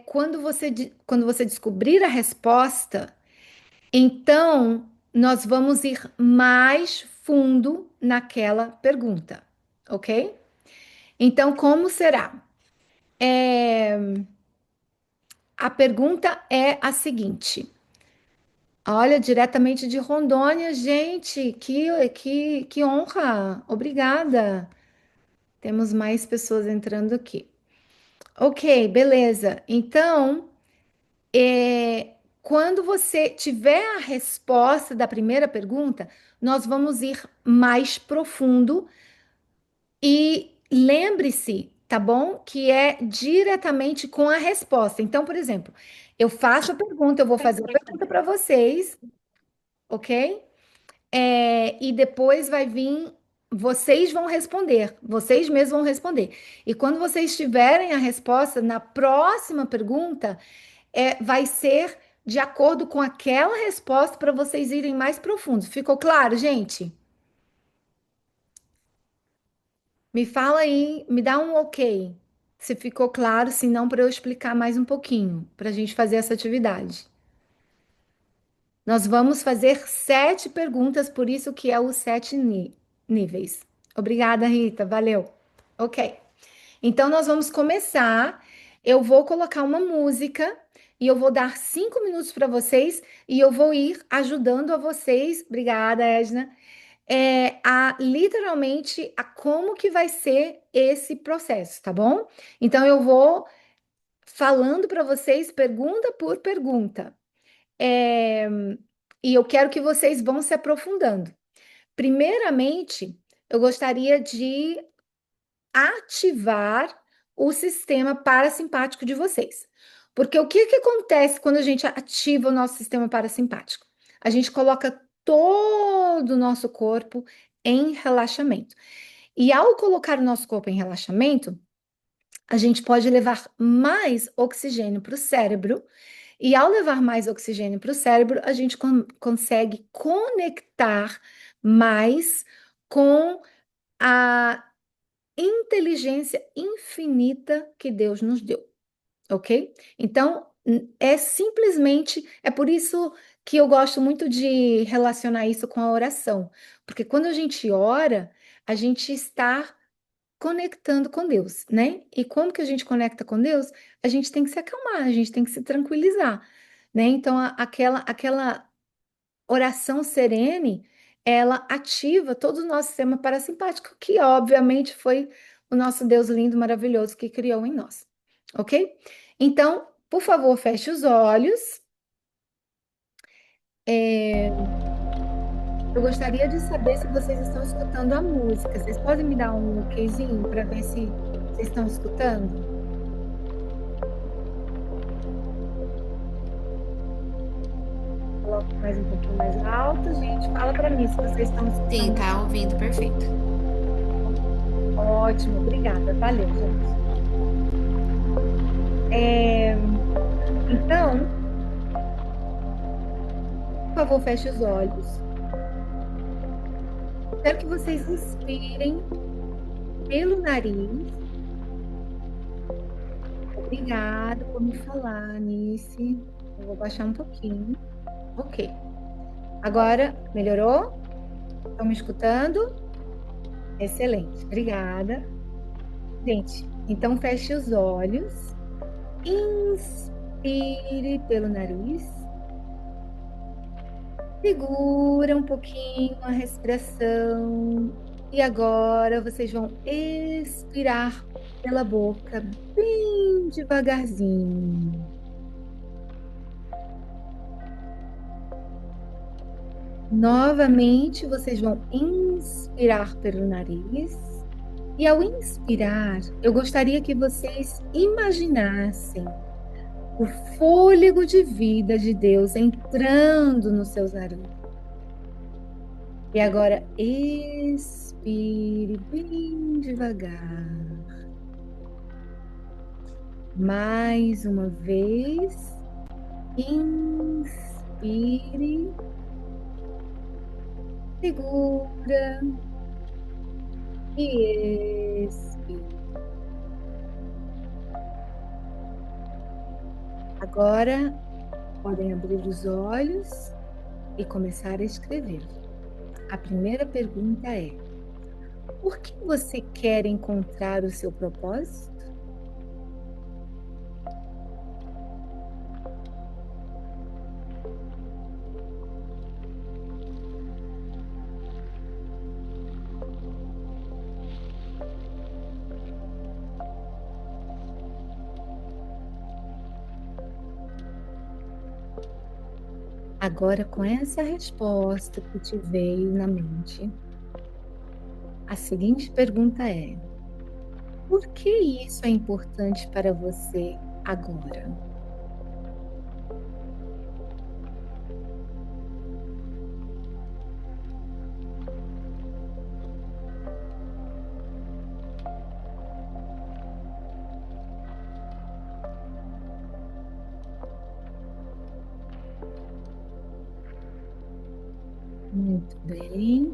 quando você descobrir a resposta, então nós vamos ir mais fundo naquela pergunta, ok? Então, como será? É, a pergunta é a seguinte. Olha, diretamente de Rondônia, gente, que honra! Obrigada. Temos mais pessoas entrando aqui. Ok, beleza. Então, quando você tiver a resposta da primeira pergunta, nós vamos ir mais profundo e lembre-se, tá bom? Que é diretamente com a resposta. Então, por exemplo, eu faço a pergunta, eu vou fazer a pergunta para vocês, ok? E depois vai vir, vocês vão responder, vocês mesmos vão responder. E quando vocês tiverem a resposta na próxima pergunta, vai ser de acordo com aquela resposta para vocês irem mais profundo. Ficou claro, gente? Me fala aí, me dá um ok. Se ficou claro, se não, para eu explicar mais um pouquinho, para a gente fazer essa atividade. Nós vamos fazer 7 perguntas, por isso que é os 7 níveis. Obrigada, Rita. Valeu. Ok. Então, nós vamos começar. Eu vou colocar uma música e eu vou dar 5 minutos para vocês e eu vou ir ajudando a vocês. Obrigada, Edna. A literalmente a como que vai ser esse processo, tá bom? Então, eu vou falando para vocês pergunta por pergunta. É, e eu quero que vocês vão se aprofundando. Primeiramente, eu gostaria de ativar o sistema parasimpático de vocês. Porque o que que acontece quando a gente ativa o nosso sistema parasimpático? A gente coloca todo o nosso corpo em relaxamento. E ao colocar o nosso corpo em relaxamento, a gente pode levar mais oxigênio para o cérebro. E ao levar mais oxigênio para o cérebro, a gente consegue conectar mais com a inteligência infinita que Deus nos deu, ok? Então, é por isso que eu gosto muito de relacionar isso com a oração, porque quando a gente ora, a gente está conectando com Deus, né? E como que a gente conecta com Deus? A gente tem que se acalmar, a gente tem que se tranquilizar, né? Então, aquela oração serene, ela ativa todo o nosso sistema parasimpático, que obviamente foi o nosso Deus lindo, maravilhoso que criou em nós, ok? Então, por favor, feche os olhos. Eu gostaria de saber se vocês estão escutando a música. Vocês podem me dar um okzinho para ver se vocês estão escutando? Coloque mais um pouquinho mais alto, gente. Fala para mim se vocês estão escutando. Sim, tá ouvindo perfeito. Ótimo, obrigada. Valeu, gente. Então, por favor, feche os olhos. Quero que vocês inspirem pelo nariz. Obrigada por me falar, Nice. Eu vou baixar um pouquinho. Ok. Agora, melhorou? Estão me escutando? Excelente, obrigada. Gente, então feche os olhos. Inspire pelo nariz. Segura um pouquinho a respiração. E agora vocês vão expirar pela boca bem devagarzinho. Novamente, vocês vão inspirar pelo nariz. E ao inspirar, eu gostaria que vocês imaginassem o fôlego de vida de Deus entrando nos seus nariz. E agora expire bem devagar. Mais uma vez. Inspire. Segura e expira. Agora podem abrir os olhos e começar a escrever. A primeira pergunta é: por que você quer encontrar o seu propósito? Agora, com essa resposta que te veio na mente, a seguinte pergunta é: por que isso é importante para você agora? Muito bem.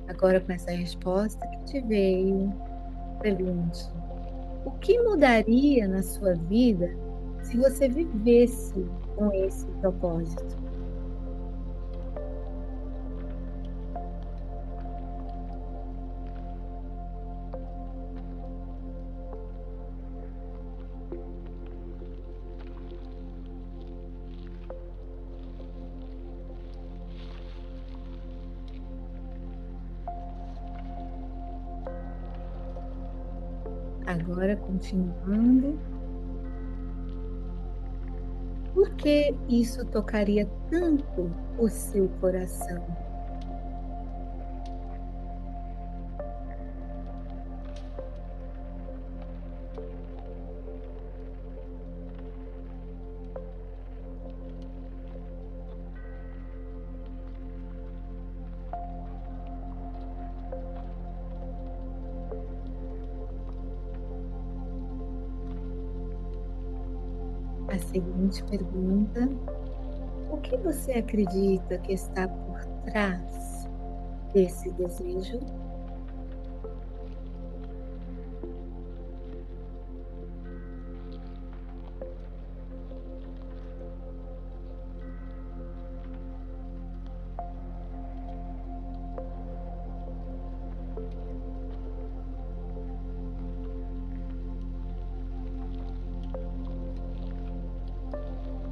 Agora, com essa resposta que te veio, pergunte: o que mudaria na sua vida se você vivesse com esse propósito? Agora, continuando, por que isso tocaria tanto o seu coração? A seguinte pergunta: o que você acredita que está por trás desse desejo?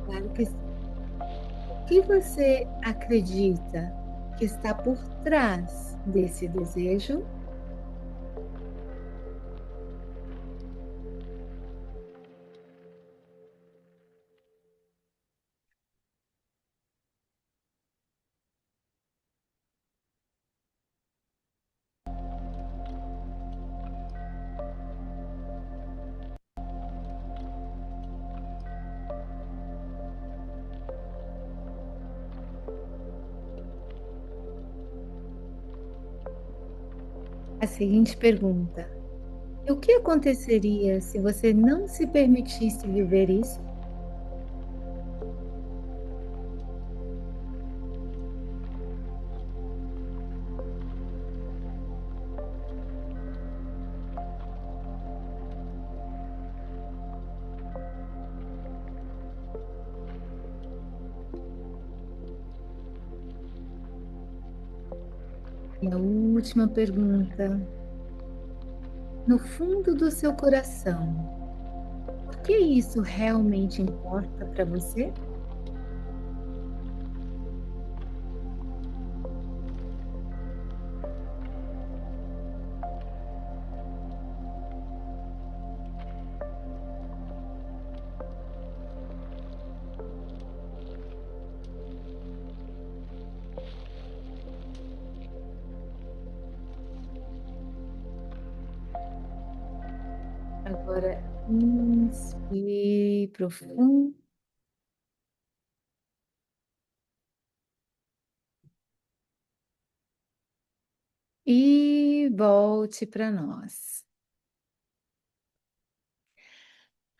Claro que sim. O que você acredita que está por trás desse desejo? A seguinte pergunta: e o que aconteceria se você não se permitisse viver isso? E a última pergunta: no fundo do seu coração, por que isso realmente importa para você? Agora, inspire profundo e volte para nós.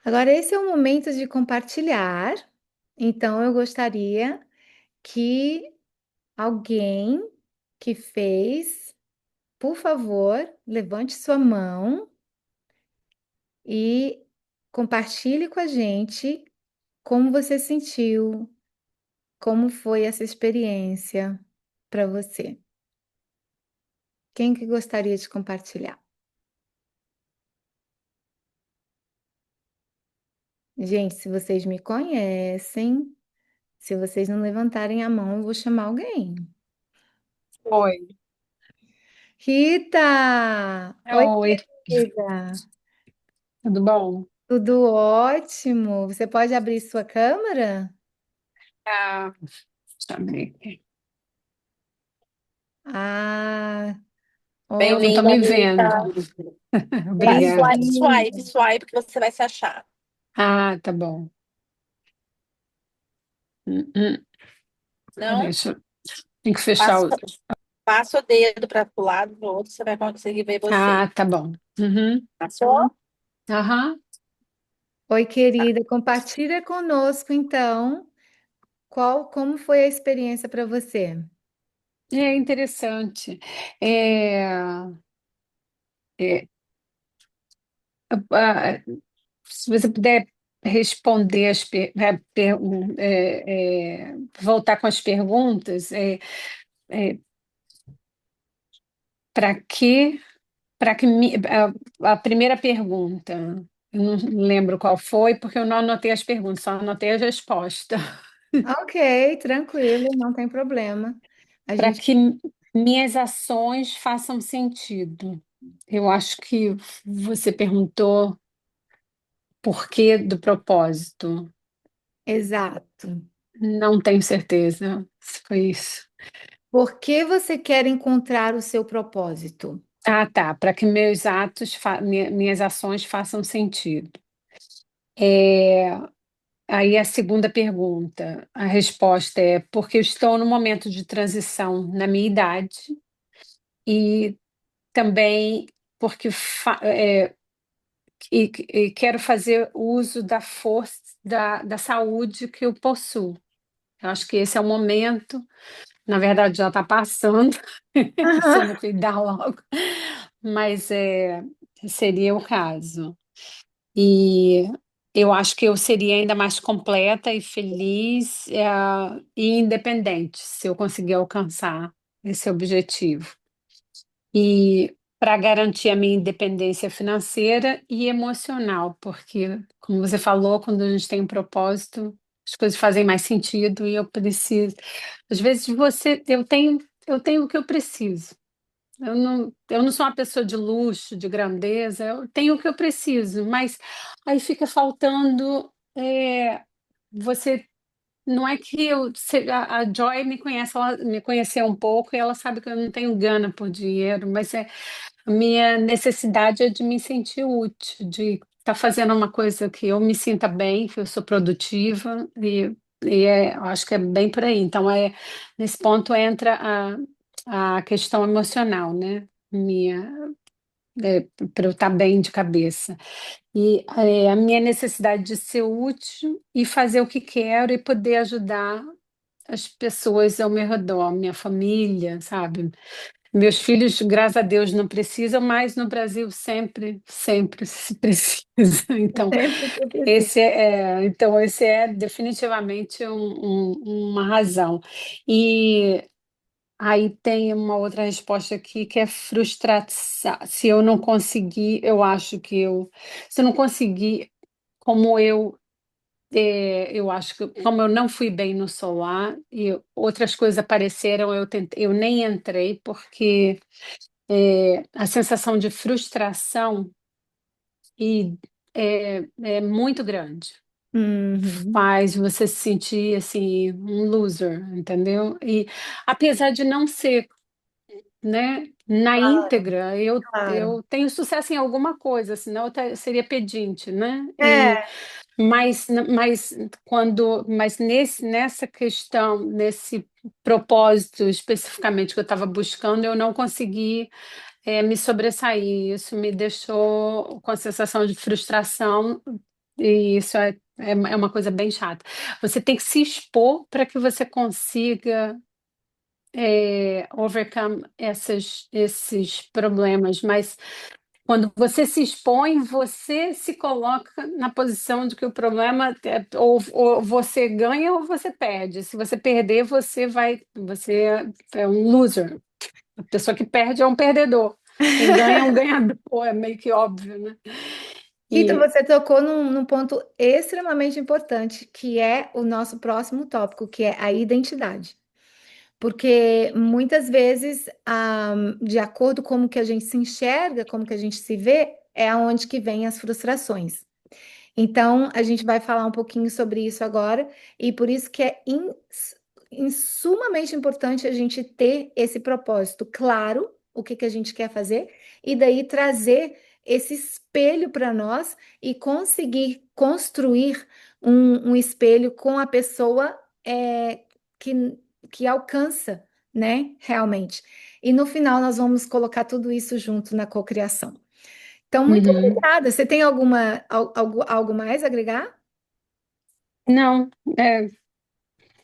Agora, esse é o momento de compartilhar. Então, eu gostaria que alguém que fez, por favor, levante sua mão e compartilhe com a gente como você sentiu, como foi essa experiência para você. Quem que gostaria de compartilhar? Gente, se vocês me conhecem, se vocês não levantarem a mão, eu vou chamar alguém. Oi, Rita! Oi, oi, querida. tudo bom? Tudo ótimo. Você pode abrir sua câmera? Ah, também. Ah, Eu não estou Bem-vinda, me vendo. Rita. Obrigada. bem-vinda. Swipe, que você vai se achar. Ah, tá bom. Hum. Não? Tem que fechar Passa, o. passa o dedo para o lado do outro, você vai conseguir ver você. Ah, tá bom. Uhum. Passou? Aham. Oi, querida. Compartilha conosco, então, como foi a experiência para você? É interessante. É, é, ah, se você puder responder voltar com as perguntas, é, para que a primeira pergunta, eu não lembro qual foi, porque eu não anotei as perguntas, só anotei as respostas. Ok, tranquilo, não tem problema. A Para gente, que minhas ações façam sentido. Eu acho que você perguntou por que do propósito. exato. Não tenho certeza se foi isso. Por que você quer encontrar o seu propósito? Ah, tá. Para que meus minhas ações façam sentido. É, Aí a segunda pergunta, a resposta é porque eu estou no momento de transição na minha idade e também porque e quero fazer uso da força, da saúde que eu possuo. Eu acho que esse é o momento, na verdade já está passando, se eu Aham. não cuidar logo, mas seria o caso. E eu acho que eu seria ainda mais completa e feliz, e independente se eu conseguir alcançar esse objetivo. E para garantir a minha independência financeira e emocional, porque, como você falou, quando a gente tem um propósito, as coisas fazem mais sentido e eu preciso. Às vezes eu tenho o que eu preciso. Eu não sou uma pessoa de luxo, de grandeza, eu tenho o que eu preciso, mas aí fica faltando. Você não é que a Joy me conhece, ela me conheceu um pouco e ela sabe que eu não tenho gana por dinheiro, mas a minha necessidade é de me sentir útil, de estar fazendo uma coisa que eu me sinta bem, que eu sou produtiva eu acho que é bem por aí. Então nesse ponto entra a questão emocional, né? Minha para eu estar bem de cabeça. E a minha necessidade de ser útil e fazer o que quero e poder ajudar as pessoas ao meu redor, minha família, sabe? Meus filhos, graças a Deus, não precisam, mas no Brasil sempre, sempre se precisa. Sempre que precisa. Então esse é definitivamente uma razão. E aí tem uma outra resposta aqui que é frustração. Se eu não conseguir, eu acho que se eu não conseguir, como eu acho que como eu não fui bem no solar e outras coisas apareceram, eu nem entrei porque a sensação de frustração é muito grande. Uhum. Faz você se sentir assim um loser, entendeu? E apesar de não ser, né? Na Claro, íntegra, eu, claro. eu tenho sucesso em alguma coisa, senão seria pedinte, né? É, Mas nessa questão, nesse propósito especificamente que eu estava buscando, eu não consegui me sobressair. Isso me deixou com a sensação de frustração E isso é uma coisa bem chata. Você tem que se expor para que você consiga overcome esses problemas, mas quando você se expõe, você se coloca na posição de que o problema ou você ganha ou você perde. Se você perder, você é um loser. A pessoa que perde é um perdedor. Quem ganha é um ganhador, é meio que óbvio, né? Rita, E você tocou num ponto extremamente importante, que é o nosso próximo tópico, que é a identidade. Porque muitas vezes, de acordo com como que a gente se enxerga, como que a gente se vê, é aonde que vem as frustrações. Então, a gente vai falar um pouquinho sobre isso agora, e por isso que é sumamente importante a gente ter esse propósito claro, o que que a gente quer fazer, e daí trazer esse espelho para nós e conseguir construir um espelho com a pessoa que, que alcança, né, realmente. E no final nós vamos colocar tudo isso junto na cocriação. Então, muito uhum. obrigada. Você tem algo mais a agregar? Não,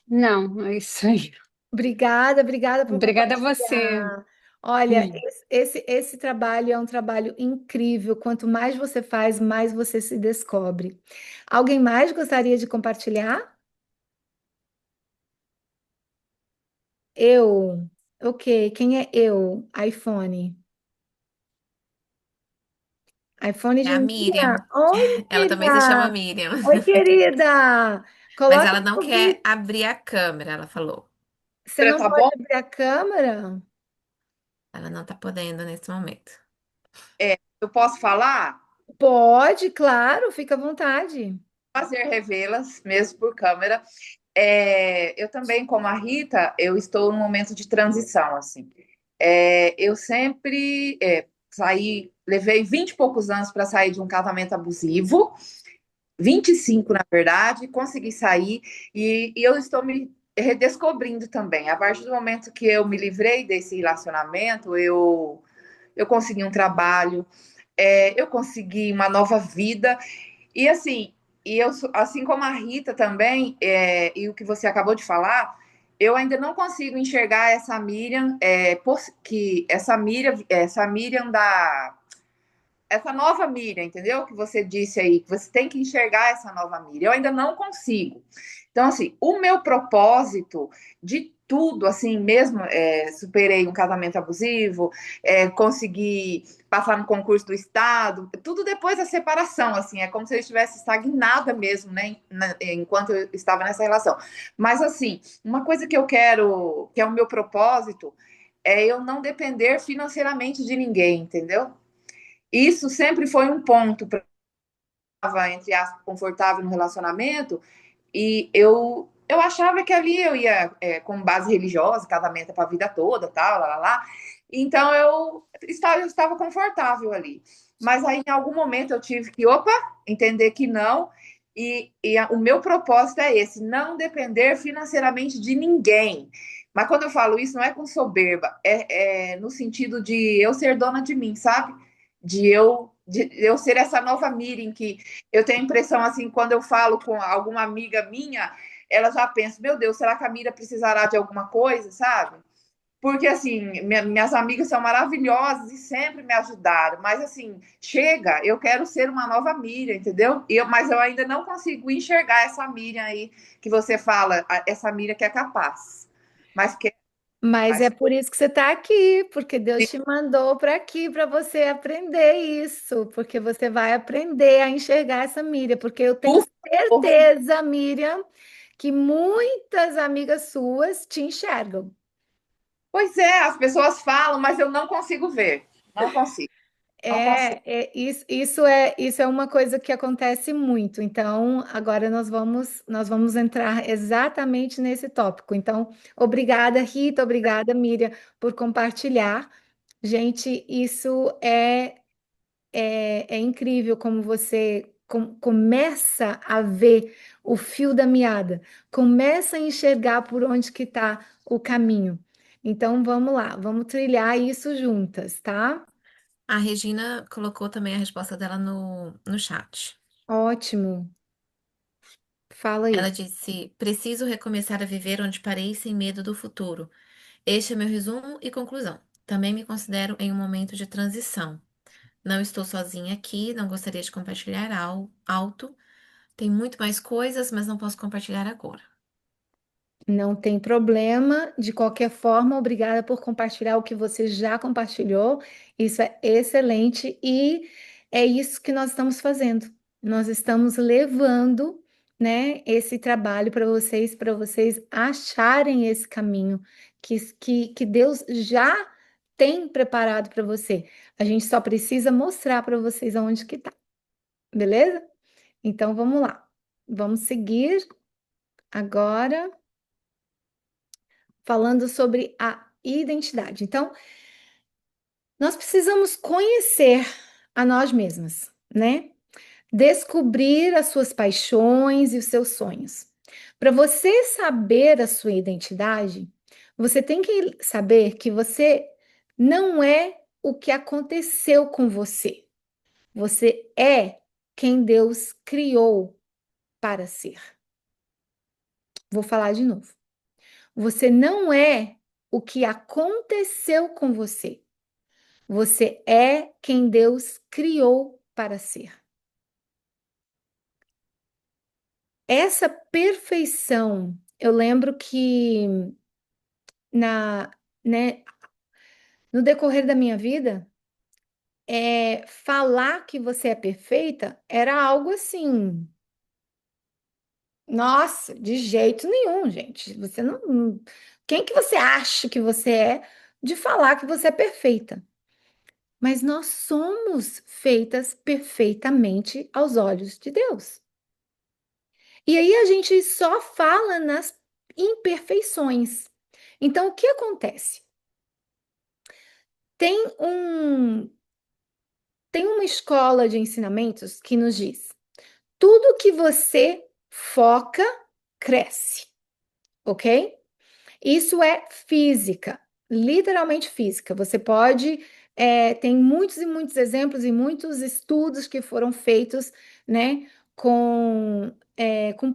não, é isso aí. Obrigada, obrigada por Obrigada a você. compartilhar. Olha, Hum. esse trabalho é um trabalho incrível. Quanto mais você faz, mais você se descobre. Alguém mais gostaria de compartilhar? Eu. Ok, quem é eu? iPhone. iPhone É de a Miriam. Miriam. Oi, Ela também se chama Miriam. Miriam. Oi, querida. Mas Coloca ela não o quer vídeo. abrir a câmera, ela falou. Você não Tá pode bom? abrir a câmera? Ela não tá podendo nesse momento. Eu posso falar? Pode, claro, fica à vontade. Prazer revê-las, mesmo por câmera. Eu também, como a Rita, eu estou num momento de transição, assim. Eu sempre levei 20 e poucos anos para sair de um casamento abusivo, 25 na verdade, consegui sair e eu estou me redescobrindo também. A partir do momento que eu me livrei desse relacionamento, eu consegui um trabalho, eu consegui uma nova vida. E assim, assim como a Rita também, e o que você acabou de falar, eu ainda não consigo enxergar essa Miriam, essa Miriam essa nova Miriam, entendeu? Que você disse aí, que você tem que enxergar essa nova Miriam. Eu ainda não consigo. Então, assim, o meu propósito de tudo, assim, mesmo superei um casamento abusivo, consegui passar no concurso do Estado, tudo depois da separação, assim, é como se eu estivesse estagnada mesmo, né, enquanto eu estava nessa relação. Mas, assim, uma coisa que eu quero, que é o meu propósito, é eu não depender financeiramente de ninguém, entendeu? Isso sempre foi um ponto para estava, entre aspas, confortável no relacionamento, e eu achava que ali eu ia com base religiosa, casamento é para a vida toda, tal, lá. Então eu estava confortável ali. Mas aí em algum momento eu tive que, opa, entender que não, o meu propósito é esse, não depender financeiramente de ninguém. Mas quando eu falo isso, não é com soberba, é no sentido de eu ser dona de mim, sabe? De eu ser essa nova Miriam que eu tenho a impressão, assim, quando eu falo com alguma amiga minha, ela já pensa, meu Deus, será que a Mira precisará de alguma coisa, sabe? Porque, assim, minhas amigas são maravilhosas e sempre me ajudaram, mas, assim, chega, eu quero ser uma nova Miriam, entendeu? Mas eu ainda não consigo enxergar essa Miriam aí que você fala, essa Miriam que é capaz. Mas que Mas é mas, por isso que você está aqui, porque Deus te mandou para aqui para você aprender isso, porque você vai aprender a enxergar essa Miriam, porque eu tenho por favor, certeza, Miriam, que muitas amigas suas te enxergam. pois é, as pessoas falam, mas eu não consigo ver. Não consigo, não consigo. Isso é uma coisa que acontece muito. Então, agora nós vamos entrar exatamente nesse tópico. Então, obrigada, Rita, obrigada, Miriam, por compartilhar. Gente, isso é incrível como você começa a ver o fio da meada, começa a enxergar por onde que está o caminho. Então, vamos lá, vamos trilhar isso juntas, tá? A Regina colocou também a resposta dela no chat. Ótimo. Fala Ela aí. disse: preciso recomeçar a viver onde parei sem medo do futuro. Este é meu resumo e conclusão. Também me considero em um momento de transição. Não estou sozinha aqui, não gostaria de compartilhar alto. Tem muito mais coisas, mas não posso compartilhar agora. Não tem problema. De qualquer forma, obrigada por compartilhar o que você já compartilhou. Isso é excelente e é isso que nós estamos fazendo. Nós estamos levando, né, esse trabalho para vocês acharem esse caminho que Deus já tem preparado para você. A gente só precisa mostrar para vocês aonde que tá, beleza? Então vamos lá. Vamos seguir agora falando sobre a identidade. Então, nós precisamos conhecer a nós mesmas, né? Descobrir as suas paixões e os seus sonhos. Para você saber a sua identidade, você tem que saber que você não é o que aconteceu com você. Você é quem Deus criou para ser. Vou falar de novo. Você não é o que aconteceu com você. Você é quem Deus criou para ser. Essa perfeição, eu lembro que na, né, no decorrer da minha vida, falar que você é perfeita era algo assim. Nossa, de jeito nenhum, gente. Você não. Quem que você acha que você é de falar que você é perfeita? Mas nós somos feitas perfeitamente aos olhos de Deus. E aí a gente só fala nas imperfeições. Então, o que acontece? Tem um, tem uma escola de ensinamentos que nos diz: tudo que você foca, cresce, ok? Isso é física, literalmente física. Você pode, tem muitos e muitos exemplos e muitos estudos que foram feitos, né, com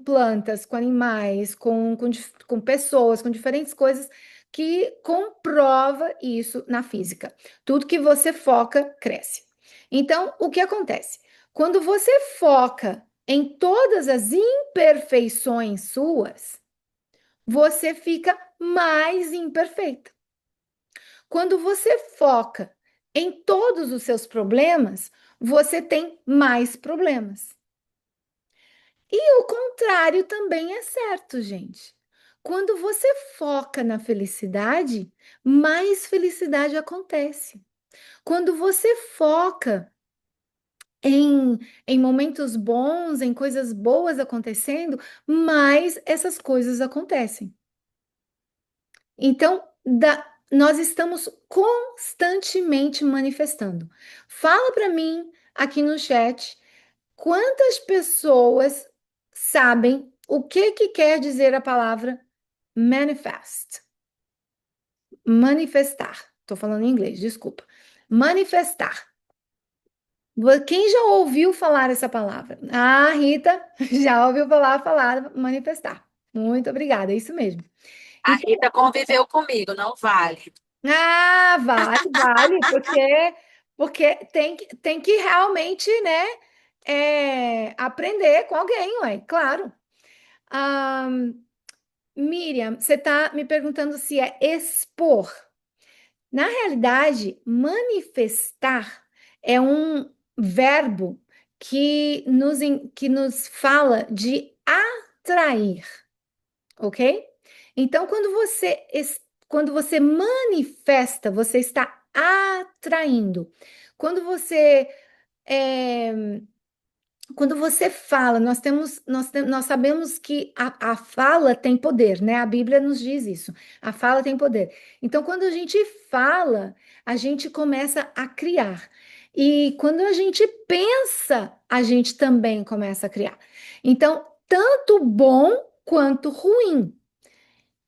plantas, com animais, com pessoas, com diferentes coisas que comprova isso na física. Tudo que você foca, cresce. Então, o que acontece? Quando você foca em todas as imperfeições suas, você fica mais imperfeita. Quando você foca em todos os seus problemas, você tem mais problemas. E o contrário também é certo, gente. Quando você foca na felicidade, mais felicidade acontece. Quando você foca em momentos bons, em coisas boas acontecendo, mais essas coisas acontecem. Então, nós estamos constantemente manifestando. Fala para mim aqui no chat quantas pessoas sabem o que que quer dizer a palavra manifest. Manifestar. Estou falando em inglês, desculpa. Manifestar. Quem já ouviu falar essa palavra? Ah, Rita, já ouviu falar manifestar. Muito obrigada, é isso mesmo. A Rita conviveu comigo, não vale. Ah, vale, porque tem que realmente, né, aprender com alguém, ué, claro. Ah, Miriam, você está me perguntando se é expor. Na realidade, manifestar é um verbo que nos fala de atrair, ok? Então, quando você manifesta, você está atraindo. Quando você é, quando você fala, nós sabemos que a fala tem poder, né? A Bíblia nos diz isso. A fala tem poder. Então, quando a gente fala, a gente começa a criar. E quando a gente pensa, a gente também começa a criar. Então, tanto bom quanto ruim.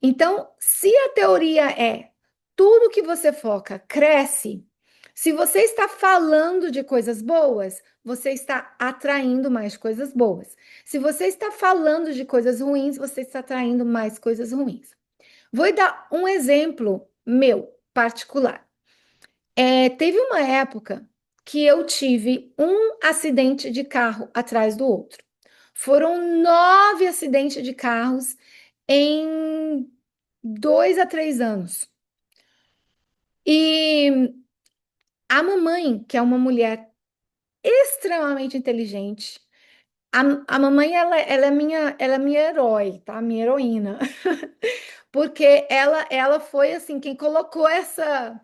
Então, se a teoria é tudo que você foca cresce, se você está falando de coisas boas, você está atraindo mais coisas boas. Se você está falando de coisas ruins, você está atraindo mais coisas ruins. Vou dar um exemplo meu, particular. Teve uma época que eu tive um acidente de carro atrás do outro. Foram 9 acidentes de carros em 2 a 3 anos. E a mamãe, que é uma mulher extremamente inteligente, a mamãe, ela é minha herói, tá? Minha heroína. Porque ela foi, assim, quem colocou essa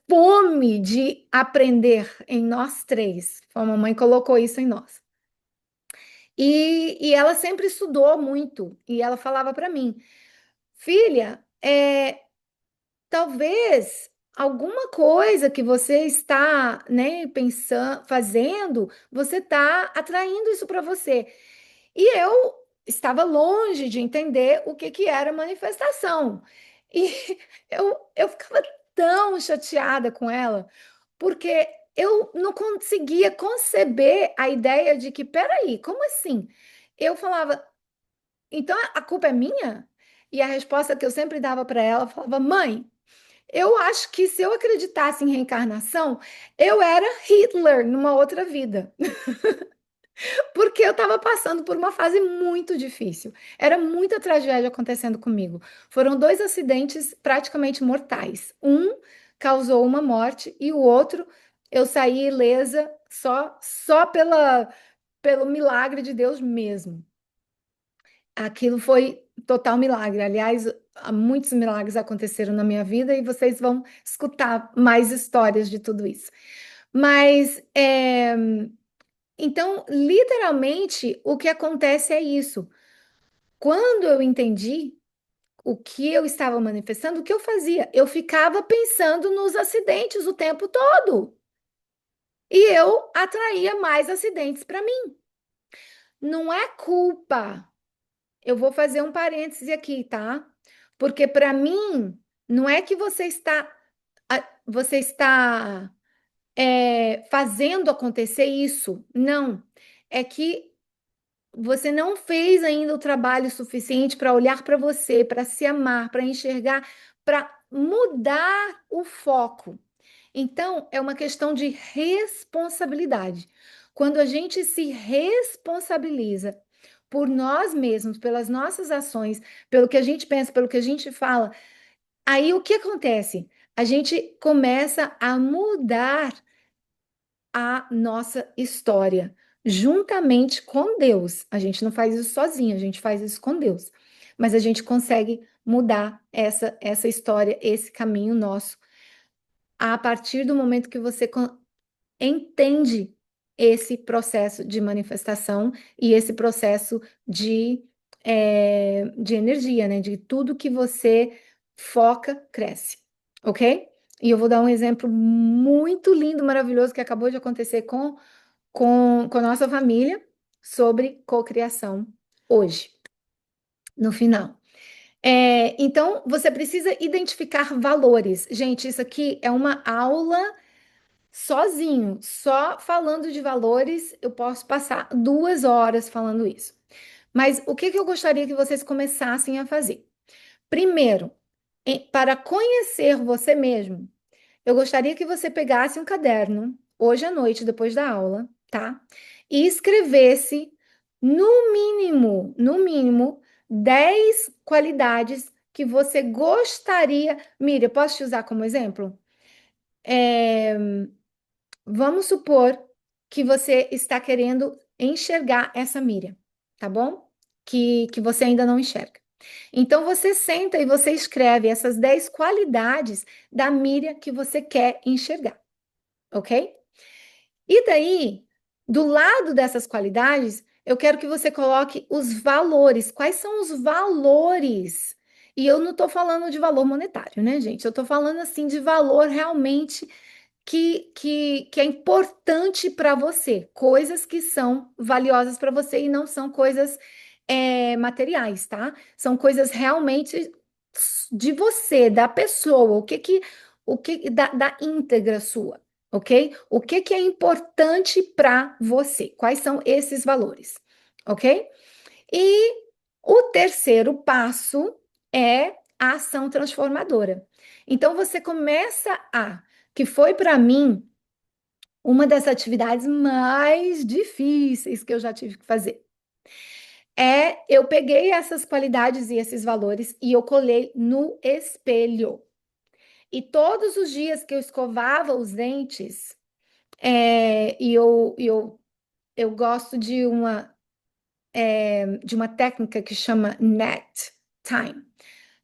fome de aprender em nós três. A mamãe colocou isso em nós. E ela sempre estudou muito. E ela falava para mim, filha, talvez alguma coisa que você está, né, pensando, fazendo, você está atraindo isso para você. E eu estava longe de entender o que que era manifestação. E eu ficava tão chateada com ela, porque eu não conseguia conceber a ideia de que, peraí, como assim? Eu falava, então a culpa é minha? E a resposta que eu sempre dava para ela, eu falava, mãe, eu acho que se eu acreditasse em reencarnação, eu era Hitler numa outra vida. Porque eu estava passando por uma fase muito difícil. Era muita tragédia acontecendo comigo. Foram 2 acidentes praticamente mortais. Um causou uma morte e o outro eu saí ilesa só pelo milagre de Deus mesmo. Aquilo foi total milagre. Aliás, muitos milagres aconteceram na minha vida e vocês vão escutar mais histórias de tudo isso. Mas então, literalmente, o que acontece é isso. Quando eu entendi o que eu estava manifestando, o que eu fazia? Eu ficava pensando nos acidentes o tempo todo. E eu atraía mais acidentes para mim. Não é culpa. Eu vou fazer um parêntese aqui, tá? Porque para mim, não é que você está fazendo acontecer isso. Não. É que você não fez ainda o trabalho suficiente para olhar para você, para se amar, para enxergar, para mudar o foco. Então, é uma questão de responsabilidade. Quando a gente se responsabiliza por nós mesmos, pelas nossas ações, pelo que a gente pensa, pelo que a gente fala, aí o que acontece? A gente começa a mudar a nossa história, juntamente com Deus. A gente não faz isso sozinho, a gente faz isso com Deus. Mas a gente consegue mudar essa história, esse caminho nosso, a partir do momento que você entende esse processo de manifestação e esse processo de energia, né? De tudo que você foca, cresce, ok? E eu vou dar um exemplo muito lindo, maravilhoso que acabou de acontecer com a nossa família sobre cocriação hoje, no final. Então, você precisa identificar valores. Gente, isso aqui é uma aula sozinho, só falando de valores, eu posso passar 2 horas falando isso. Mas o que que eu gostaria que vocês começassem a fazer? Primeiro, para conhecer você mesmo, eu gostaria que você pegasse um caderno, hoje à noite, depois da aula, tá? E escrevesse, no mínimo, 10 qualidades que você gostaria. Miriam, posso te usar como exemplo? Vamos supor que você está querendo enxergar essa Miriam, tá bom? Que você ainda não enxerga. Então você senta e você escreve essas 10 qualidades da Miriam que você quer enxergar, ok? E daí, do lado dessas qualidades, eu quero que você coloque os valores. Quais são os valores? E eu não estou falando de valor monetário, né, gente? Eu estou falando assim de valor realmente que é importante para você, coisas que são valiosas para você e não são coisas materiais, tá? São coisas realmente de você, da pessoa, o que da íntegra sua. ok? O que que é importante para você? Quais são esses valores, ok? E o terceiro passo é a ação transformadora. Então você começa que foi para mim uma das atividades mais difíceis que eu já tive que fazer. Eu peguei essas qualidades e esses valores e eu colei no espelho. E todos os dias que eu escovava os dentes, eu gosto de uma técnica que chama NET time,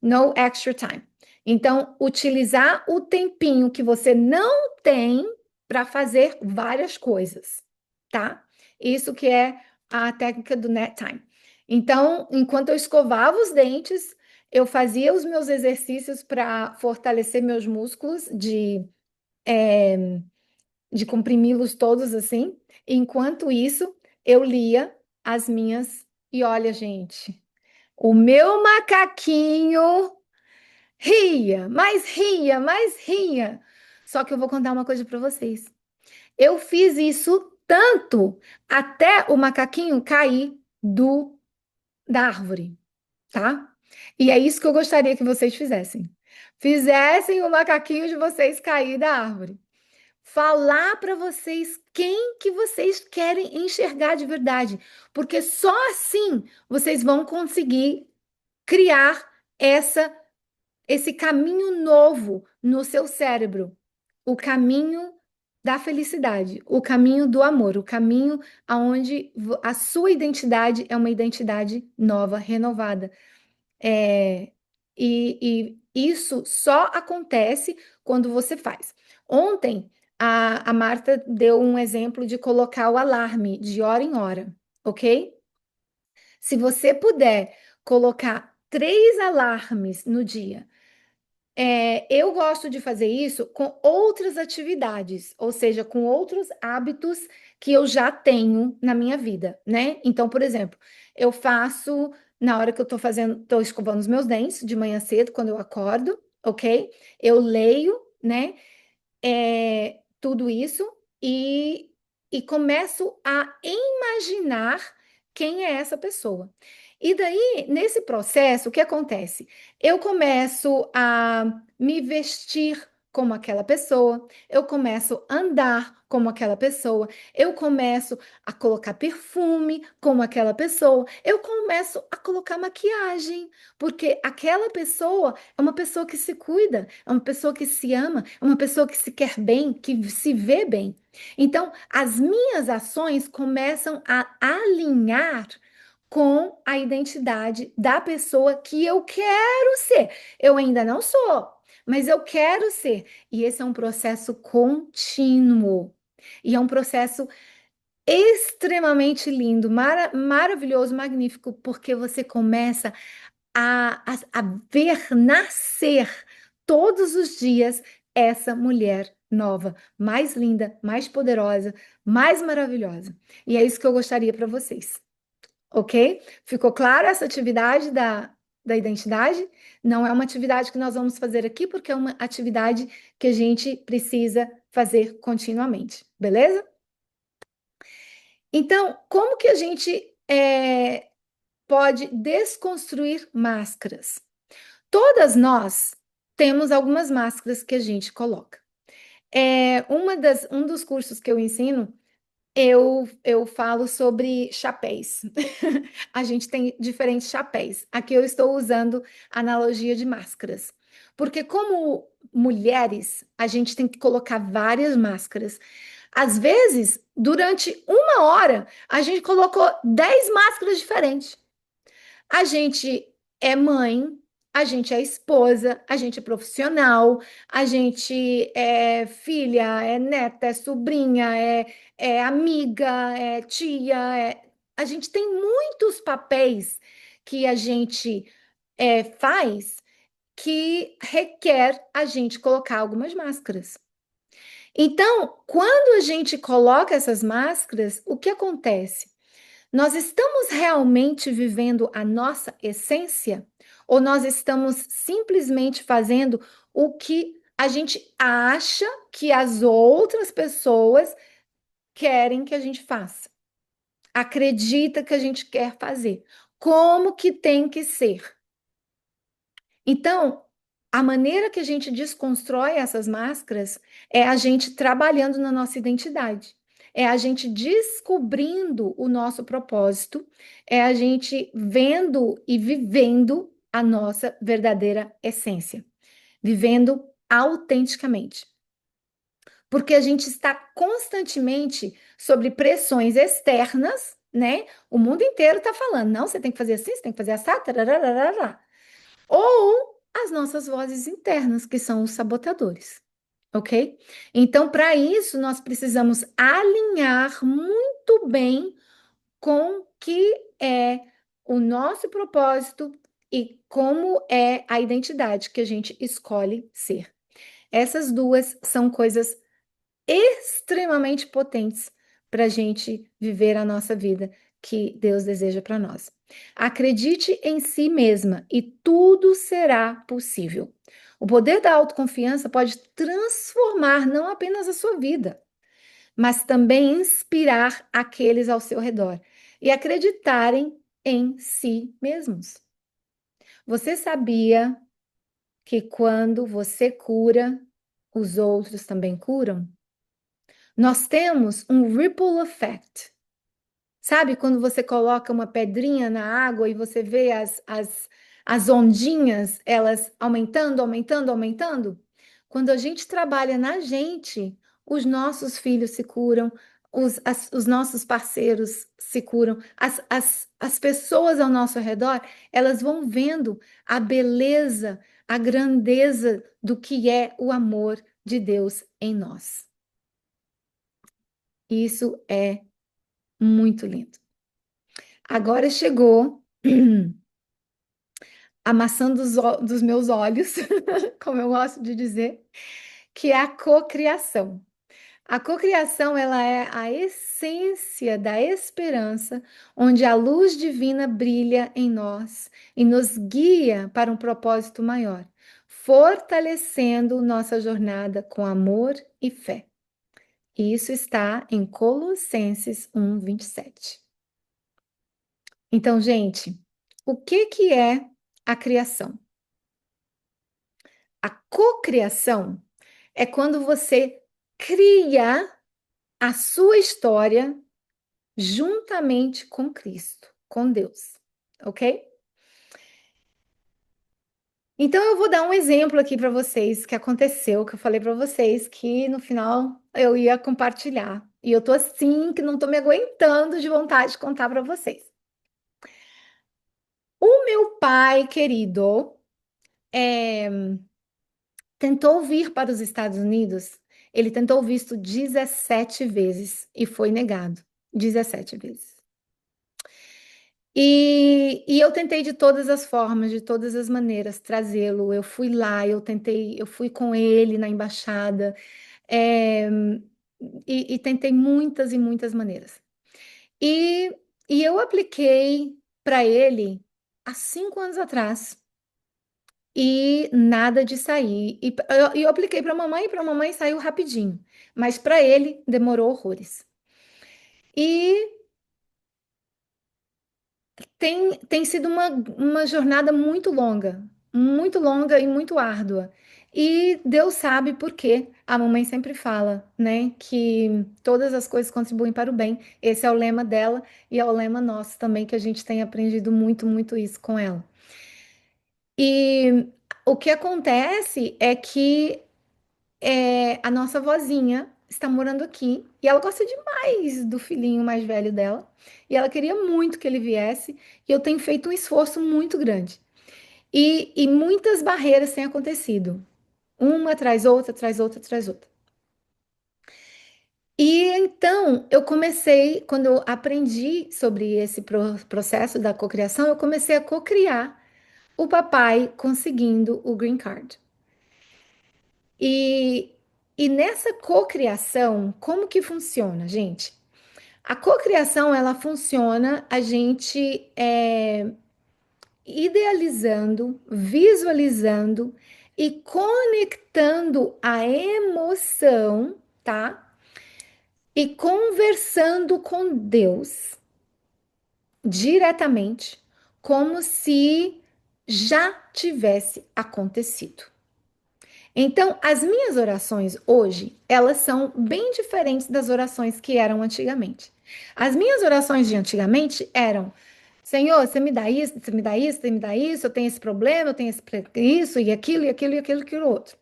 no extra time. Então, utilizar o tempinho que você não tem para fazer várias coisas, tá? Isso que é a técnica do NET time. Então, enquanto eu escovava os dentes, eu fazia os meus exercícios para fortalecer meus músculos, de comprimi-los todos assim. Enquanto isso, eu lia as minhas. E olha, gente, o meu macaquinho ria, mas ria, mas ria. Só que eu vou contar uma coisa para vocês. Eu fiz isso tanto até o macaquinho cair da árvore, tá? E é isso que eu gostaria que vocês fizessem. Fizessem o macaquinho de vocês cair da árvore. Falar para vocês quem que vocês querem enxergar de verdade, porque só assim vocês vão conseguir criar esse caminho novo no seu cérebro, o caminho da felicidade, o caminho do amor, o caminho aonde a sua identidade é uma identidade nova, renovada. E isso só acontece quando você faz. Ontem, a Marta deu um exemplo de colocar o alarme de hora em hora, ok? Se você puder colocar 3 alarmes no dia, eu gosto de fazer isso com outras atividades, ou seja, com outros hábitos que eu já tenho na minha vida, né? Então, por exemplo, eu faço na hora que eu tô escovando os meus dentes de manhã cedo, quando eu acordo, ok? Eu leio, né? Tudo isso e, e começo a imaginar quem é essa pessoa. E daí, nesse processo, o que acontece? Eu começo a me vestir como aquela pessoa, eu começo a andar como aquela pessoa, eu começo a colocar perfume como aquela pessoa, eu começo a colocar maquiagem, porque aquela pessoa é uma pessoa que se cuida, é uma pessoa que se ama, é uma pessoa que se quer bem, que se vê bem. Então, as minhas ações começam a alinhar com a identidade da pessoa que eu quero ser. Eu ainda não sou, mas eu quero ser. E esse é um processo contínuo. E é um processo extremamente lindo, maravilhoso, magnífico, porque você começa a ver nascer todos os dias essa mulher nova, mais linda, mais poderosa, mais maravilhosa. E é isso que eu gostaria para vocês. Ok? Ficou clara essa atividade da identidade? Não é uma atividade que nós vamos fazer aqui, porque é uma atividade que a gente precisa fazer continuamente, beleza? Então, como que a gente pode desconstruir máscaras? Todas nós temos algumas máscaras que a gente coloca. Um dos cursos que eu ensino, eu falo sobre chapéus. A gente tem diferentes chapéus. Aqui eu estou usando a analogia de máscaras. Porque como mulheres, a gente tem que colocar várias máscaras. Às vezes, durante 1 hora, a gente colocou 10 máscaras diferentes. A gente é mãe, a gente é esposa, a gente é profissional, a gente é filha, é neta, é sobrinha, é amiga, é tia. A gente tem muitos papéis que a gente faz que requer a gente colocar algumas máscaras. Então, quando a gente coloca essas máscaras, o que acontece? Nós estamos realmente vivendo a nossa essência? Ou nós estamos simplesmente fazendo o que a gente acha que as outras pessoas querem que a gente faça, acredita que a gente quer fazer, como que tem que ser. Então, a maneira que a gente desconstrói essas máscaras é a gente trabalhando na nossa identidade, é a gente descobrindo o nosso propósito, é a gente vendo e vivendo a nossa verdadeira essência, vivendo autenticamente. Porque a gente está constantemente sobre pressões externas, né? O mundo inteiro está falando, não, você tem que fazer assim, você tem que fazer assim, tararararará. Ou as nossas vozes internas, que são os sabotadores, ok? Então, para isso, nós precisamos alinhar muito bem com o que é o nosso propósito e como é a identidade que a gente escolhe ser. Essas duas são coisas extremamente potentes para a gente viver a nossa vida que Deus deseja para nós. Acredite em si mesma e tudo será possível. O poder da autoconfiança pode transformar não apenas a sua vida, mas também inspirar aqueles ao seu redor e acreditarem em si mesmos. Você sabia que quando você cura, os outros também curam? Nós temos um ripple effect. Sabe quando você coloca uma pedrinha na água e você vê as ondinhas, elas aumentando, aumentando, aumentando? Quando a gente trabalha na gente, os nossos filhos se curam, os nossos parceiros se curam, as pessoas ao nosso redor, elas vão vendo a beleza, a grandeza do que é o amor de Deus em nós. Isso é muito lindo. Agora chegou a maçã dos meus olhos, como eu gosto de dizer, que é a cocriação. A cocriação, ela é a essência da esperança, onde a luz divina brilha em nós e nos guia para um propósito maior, fortalecendo nossa jornada com amor e fé. E isso está em Colossenses 1:27. Então, gente, o que que é a criação? A cocriação é quando você cria a sua história juntamente com Cristo, com Deus, ok? Então eu vou dar um exemplo aqui para vocês que aconteceu, que eu falei para vocês que no final eu ia compartilhar. E eu tô assim que não tô me aguentando de vontade de contar para vocês. O meu pai querido tentou vir para os Estados Unidos. Ele tentou o visto 17 vezes e foi negado 17 vezes. E eu tentei de todas as formas, de todas as maneiras, trazê-lo. Eu fui lá, eu fui com ele na embaixada, é, e tentei muitas e muitas maneiras. E, e eu apliquei para ele há 5 anos atrás. E nada de sair. E eu apliquei para a mamãe saiu rapidinho. Mas para ele demorou horrores. E tem sido uma jornada muito longa e muito árdua. E Deus sabe por quê. A mamãe sempre fala, né, que todas as coisas contribuem para o bem. Esse é o lema dela e é o lema nosso também, que a gente tem aprendido muito, muito isso com ela. E o que acontece é que a nossa vozinha está morando aqui e ela gosta demais do filhinho mais velho dela. E ela queria muito que ele viesse, e eu tenho feito um esforço muito grande. E muitas barreiras têm acontecido, uma atrás outra, atrás outra, atrás outra. E então eu comecei, quando eu aprendi sobre esse processo da cocriação, eu comecei a cocriar o papai conseguindo o green card. E, e nessa cocriação, como que funciona, gente? A cocriação, ela funciona a gente idealizando, visualizando e conectando a emoção, tá? E conversando com Deus diretamente, como se já tivesse acontecido. Então, as minhas orações hoje, elas são bem diferentes das orações que eram antigamente. As minhas orações de antigamente eram: Senhor, você me dá isso, você me dá isso, você me dá isso, eu tenho esse problema, eu tenho isso e aquilo e aquilo e aquilo e aquilo outro.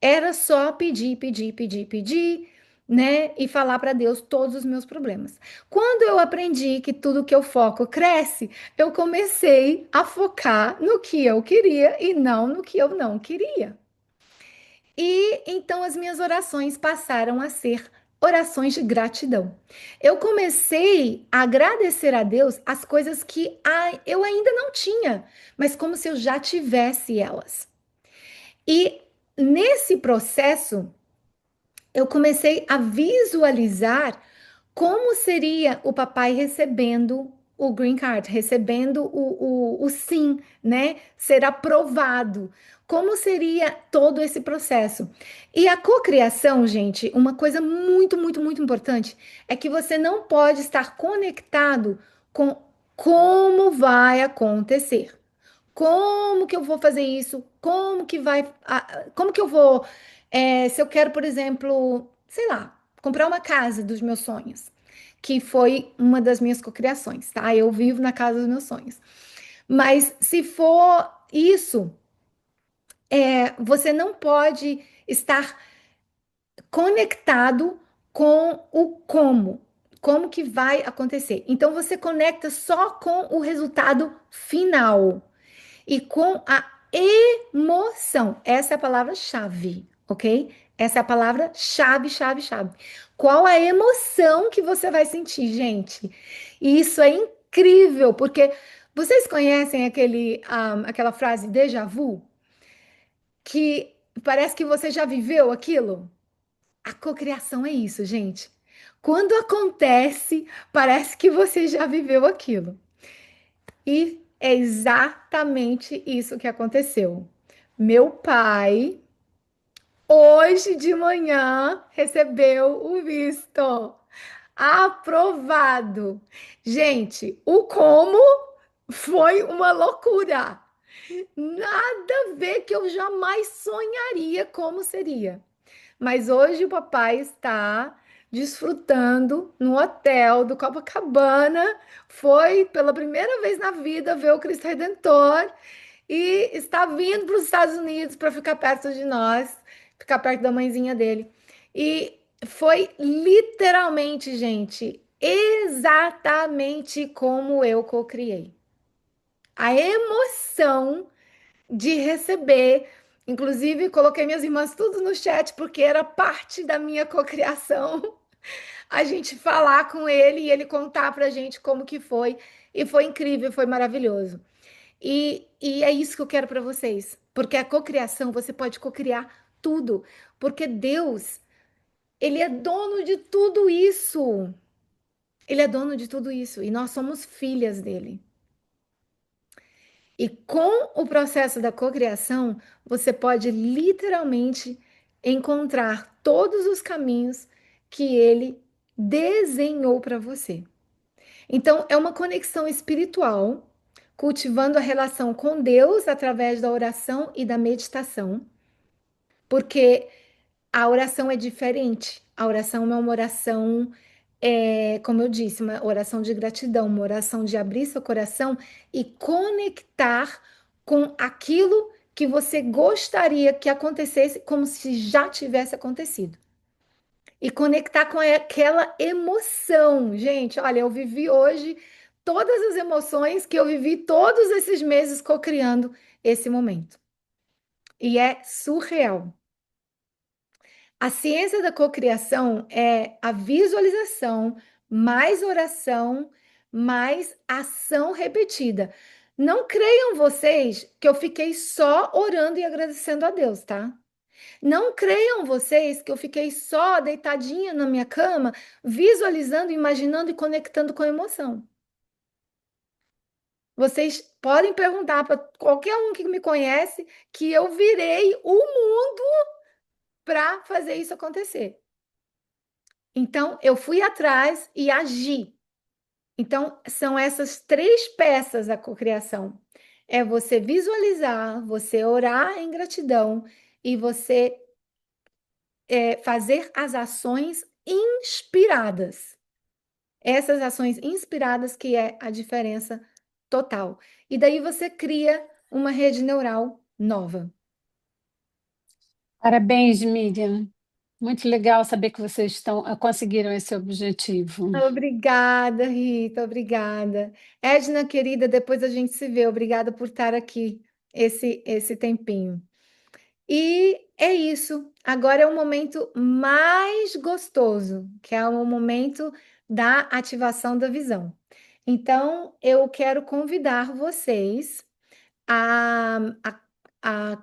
Era só pedir, pedir, pedir, pedir, né? E falar para Deus todos os meus problemas. Quando eu aprendi que tudo que eu foco cresce, eu comecei a focar no que eu queria e não no que eu não queria. E então as minhas orações passaram a ser orações de gratidão. Eu comecei a agradecer a Deus as coisas que eu ainda não tinha, mas como se eu já tivesse elas. E nesse processo, eu comecei a visualizar como seria o papai recebendo o green card, recebendo o sim, né? Ser aprovado. Como seria todo esse processo? E a cocriação, gente, uma coisa muito, muito, muito importante é que você não pode estar conectado com como vai acontecer. Como que eu vou fazer isso? Como que vai. Como que eu vou. Se eu quero, por exemplo, sei lá, comprar uma casa dos meus sonhos, que foi uma das minhas cocriações, tá? Eu vivo na casa dos meus sonhos. Mas se for isso, você não pode estar conectado com o como. Como que vai acontecer? Então você conecta só com o resultado final e com a emoção. Essa é a palavra-chave, ok? Essa é a palavra chave, chave, chave. Qual a emoção que você vai sentir, gente? E isso é incrível, porque vocês conhecem aquela frase déjà vu? Que parece que você já viveu aquilo? A cocriação é isso, gente. Quando acontece, parece que você já viveu aquilo. E é exatamente isso que aconteceu. Meu pai, hoje de manhã, recebeu o visto. Aprovado. Gente, o como foi uma loucura. Nada a ver, que eu jamais sonharia como seria. Mas hoje o papai está desfrutando no hotel do Copacabana. Foi pela primeira vez na vida ver o Cristo Redentor e está vindo para os Estados Unidos para ficar perto de nós, ficar perto da mãezinha dele. E foi literalmente, gente, exatamente como eu cocriei. A emoção de receber. Inclusive, coloquei minhas irmãs tudo no chat, porque era parte da minha cocriação. A gente falar com ele e ele contar pra gente como que foi. E foi incrível, foi maravilhoso. E é isso que eu quero para vocês. Porque a cocriação, você pode cocriar tudo. Porque Deus, Ele é dono de tudo isso. Ele é dono de tudo isso. E nós somos filhas dele. E com o processo da cocriação, você pode literalmente encontrar todos os caminhos que ele desenhou para você. Então, é uma conexão espiritual, cultivando a relação com Deus através da oração e da meditação, porque a oração é diferente. A oração é uma oração, como eu disse, uma oração de gratidão, uma oração de abrir seu coração e conectar com aquilo que você gostaria que acontecesse, como se já tivesse acontecido. E conectar com aquela emoção. Gente, olha, eu vivi hoje todas as emoções que eu vivi todos esses meses co-criando esse momento. E é surreal. A ciência da cocriação é a visualização, mais oração, mais ação repetida. Não creiam vocês que eu fiquei só orando e agradecendo a Deus, tá? Não creiam vocês que eu fiquei só deitadinha na minha cama, visualizando, imaginando e conectando com a emoção. Vocês podem perguntar para qualquer um que me conhece que eu virei o mundo para fazer isso acontecer. Então, eu fui atrás e agi. Então, são essas 3 peças da cocriação. É você visualizar, você orar em gratidão e você fazer as ações inspiradas. Essas ações inspiradas que é a diferença total. E daí você cria uma rede neural nova. Parabéns, Miriam. Muito legal saber que vocês conseguiram esse objetivo. Obrigada, Rita, obrigada. Edna, querida, depois a gente se vê. Obrigada por estar aqui esse tempinho. E é isso. Agora é o momento mais gostoso, que é o momento da ativação da visão. Então, eu quero convidar vocês a, a,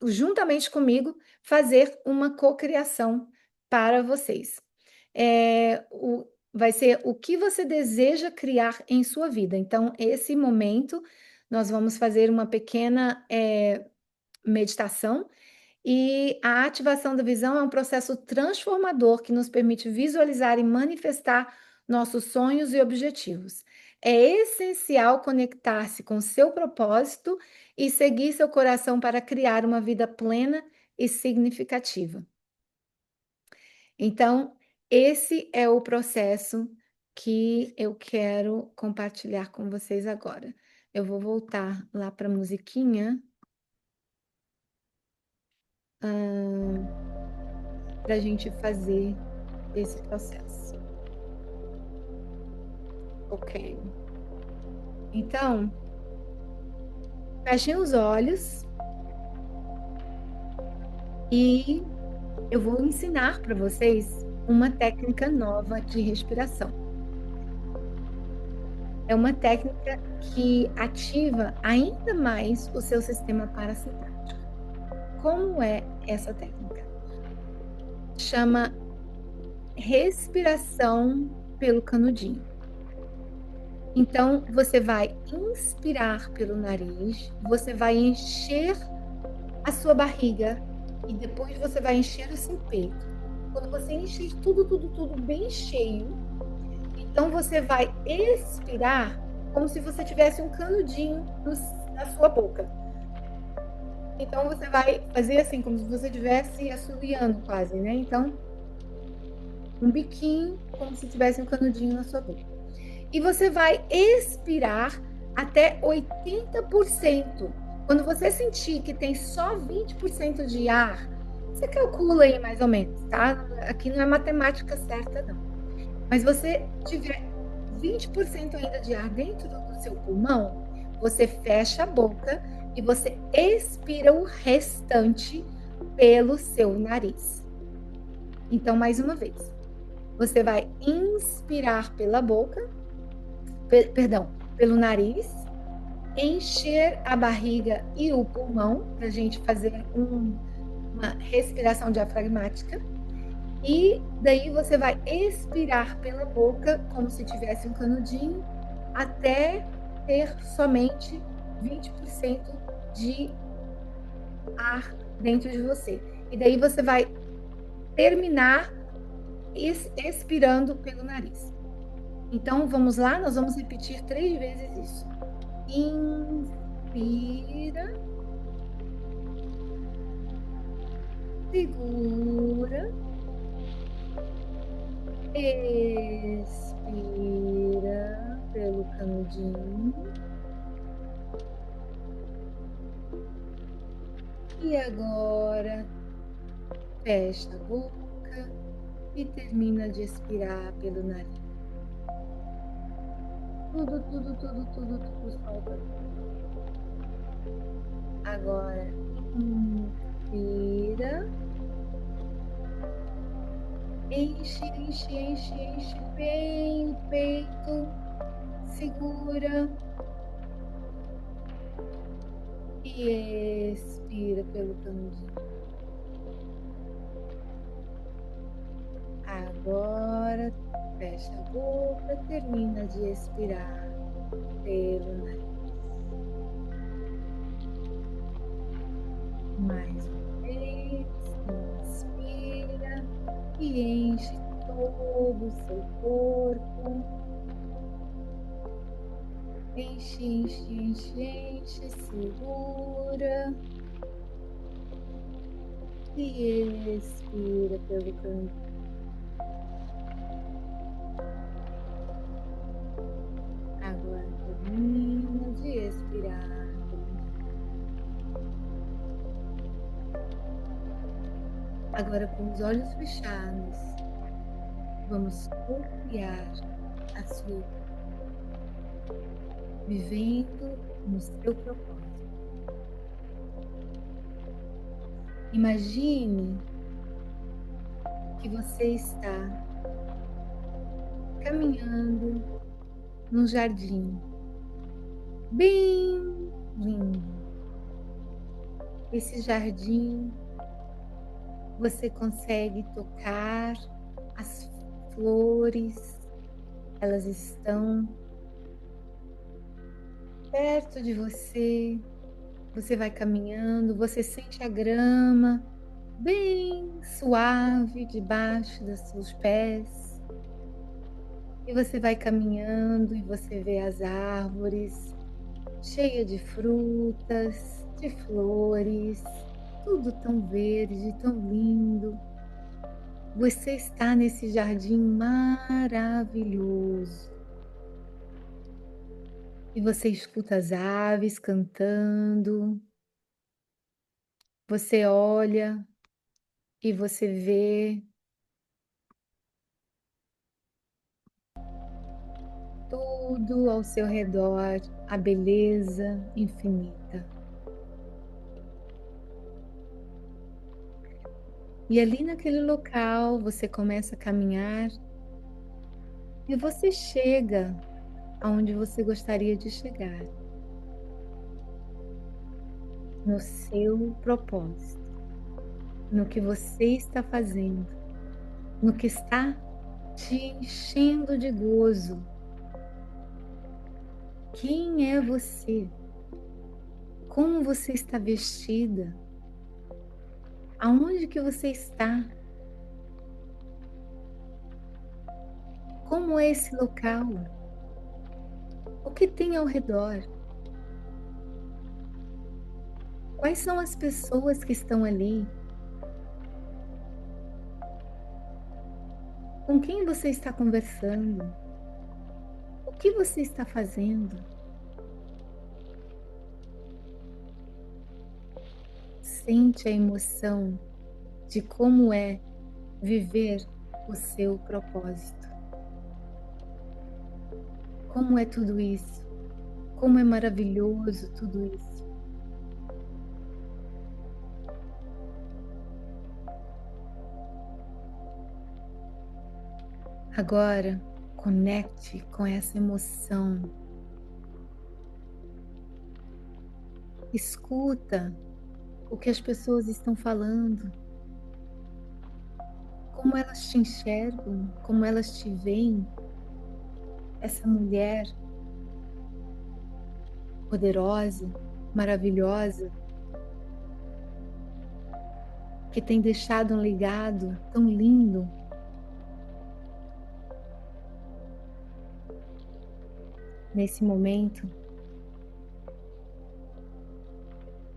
juntamente comigo, fazer uma cocriação para vocês. Vai ser o que você deseja criar em sua vida. Então, esse momento, nós vamos fazer uma pequena meditação. E a ativação da visão é um processo transformador que nos permite visualizar e manifestar nossos sonhos e objetivos. É essencial conectar-se com seu propósito e seguir seu coração para criar uma vida plena e significativa. Então, esse é o processo que eu quero compartilhar com vocês agora. Eu vou voltar lá para a musiquinha. Para a gente fazer esse processo. Ok. Então, fechem os olhos e eu vou ensinar para vocês uma técnica nova de respiração. É uma técnica que ativa ainda mais o seu sistema parasimpático. Como é essa técnica? Chama respiração pelo canudinho. Então, você vai inspirar pelo nariz, você vai encher a sua barriga e depois você vai encher o seu peito. Quando você encher tudo bem cheio, então você vai expirar como se você tivesse um canudinho na sua boca. Então, você vai fazer assim, como se você estivesse assoviando quase, né? Então, um biquinho, como se tivesse um canudinho na sua boca. E você vai expirar até 80%. Quando você sentir que tem só 20% de ar, você calcula aí mais ou menos, tá? Aqui não é matemática certa, não. Mas você tiver 20% ainda de ar dentro do seu pulmão, você fecha a boca e você expira o restante pelo seu nariz. Então, mais uma vez, você vai inspirar pela boca, pelo nariz, encher a barriga e o pulmão, para a gente fazer uma respiração diafragmática. E daí você vai expirar pela boca, como se tivesse um canudinho, até ter somente 20% de ar dentro de você. E daí você vai terminar expirando pelo nariz. Então, vamos lá, nós vamos repetir 3 vezes isso. Inspira. Segura. Expira pelo canudinho. E agora, fecha a boca e termina de expirar pelo nariz. Tudo solta. Agora, inspira. Enche bem o peito. Segura. E expira pelo canudinho. Agora, fecha a boca, termina de expirar pelo nariz. Mais uma vez, inspira e enche todo o seu corpo. Enche, enche, enche, enche, segura e expira pelo canto. Agora termina de expirar. Agora, com os olhos fechados, vamos confiar a sua vivendo no seu propósito. Imagine que você está caminhando num jardim bem lindo. Esse jardim você consegue tocar as flores, elas estão perto de você. Você vai caminhando, você sente a grama bem suave debaixo dos seus pés. E você vai caminhando e você vê as árvores cheias de frutas, de flores, tudo tão verde, tão lindo. Você está nesse jardim maravilhoso. E você escuta as aves cantando. Você olha e você vê tudo ao seu redor, a beleza infinita. E ali naquele local você começa a caminhar e você chega aonde você gostaria de chegar, no seu propósito, no que você está fazendo, no que está te enchendo de gozo. Quem é você? Como você está vestida? Aonde que você está? Como é esse local? O que tem ao redor? Quais são as pessoas que estão ali? Com quem você está conversando? O que você está fazendo? Sente a emoção de como é viver o seu propósito. Como é tudo isso? Como é maravilhoso tudo isso? Agora, conecte com essa emoção. Escuta o que as pessoas estão falando. Como elas te enxergam, como elas te veem. Essa mulher poderosa, maravilhosa, que tem deixado um legado tão lindo. Nesse momento,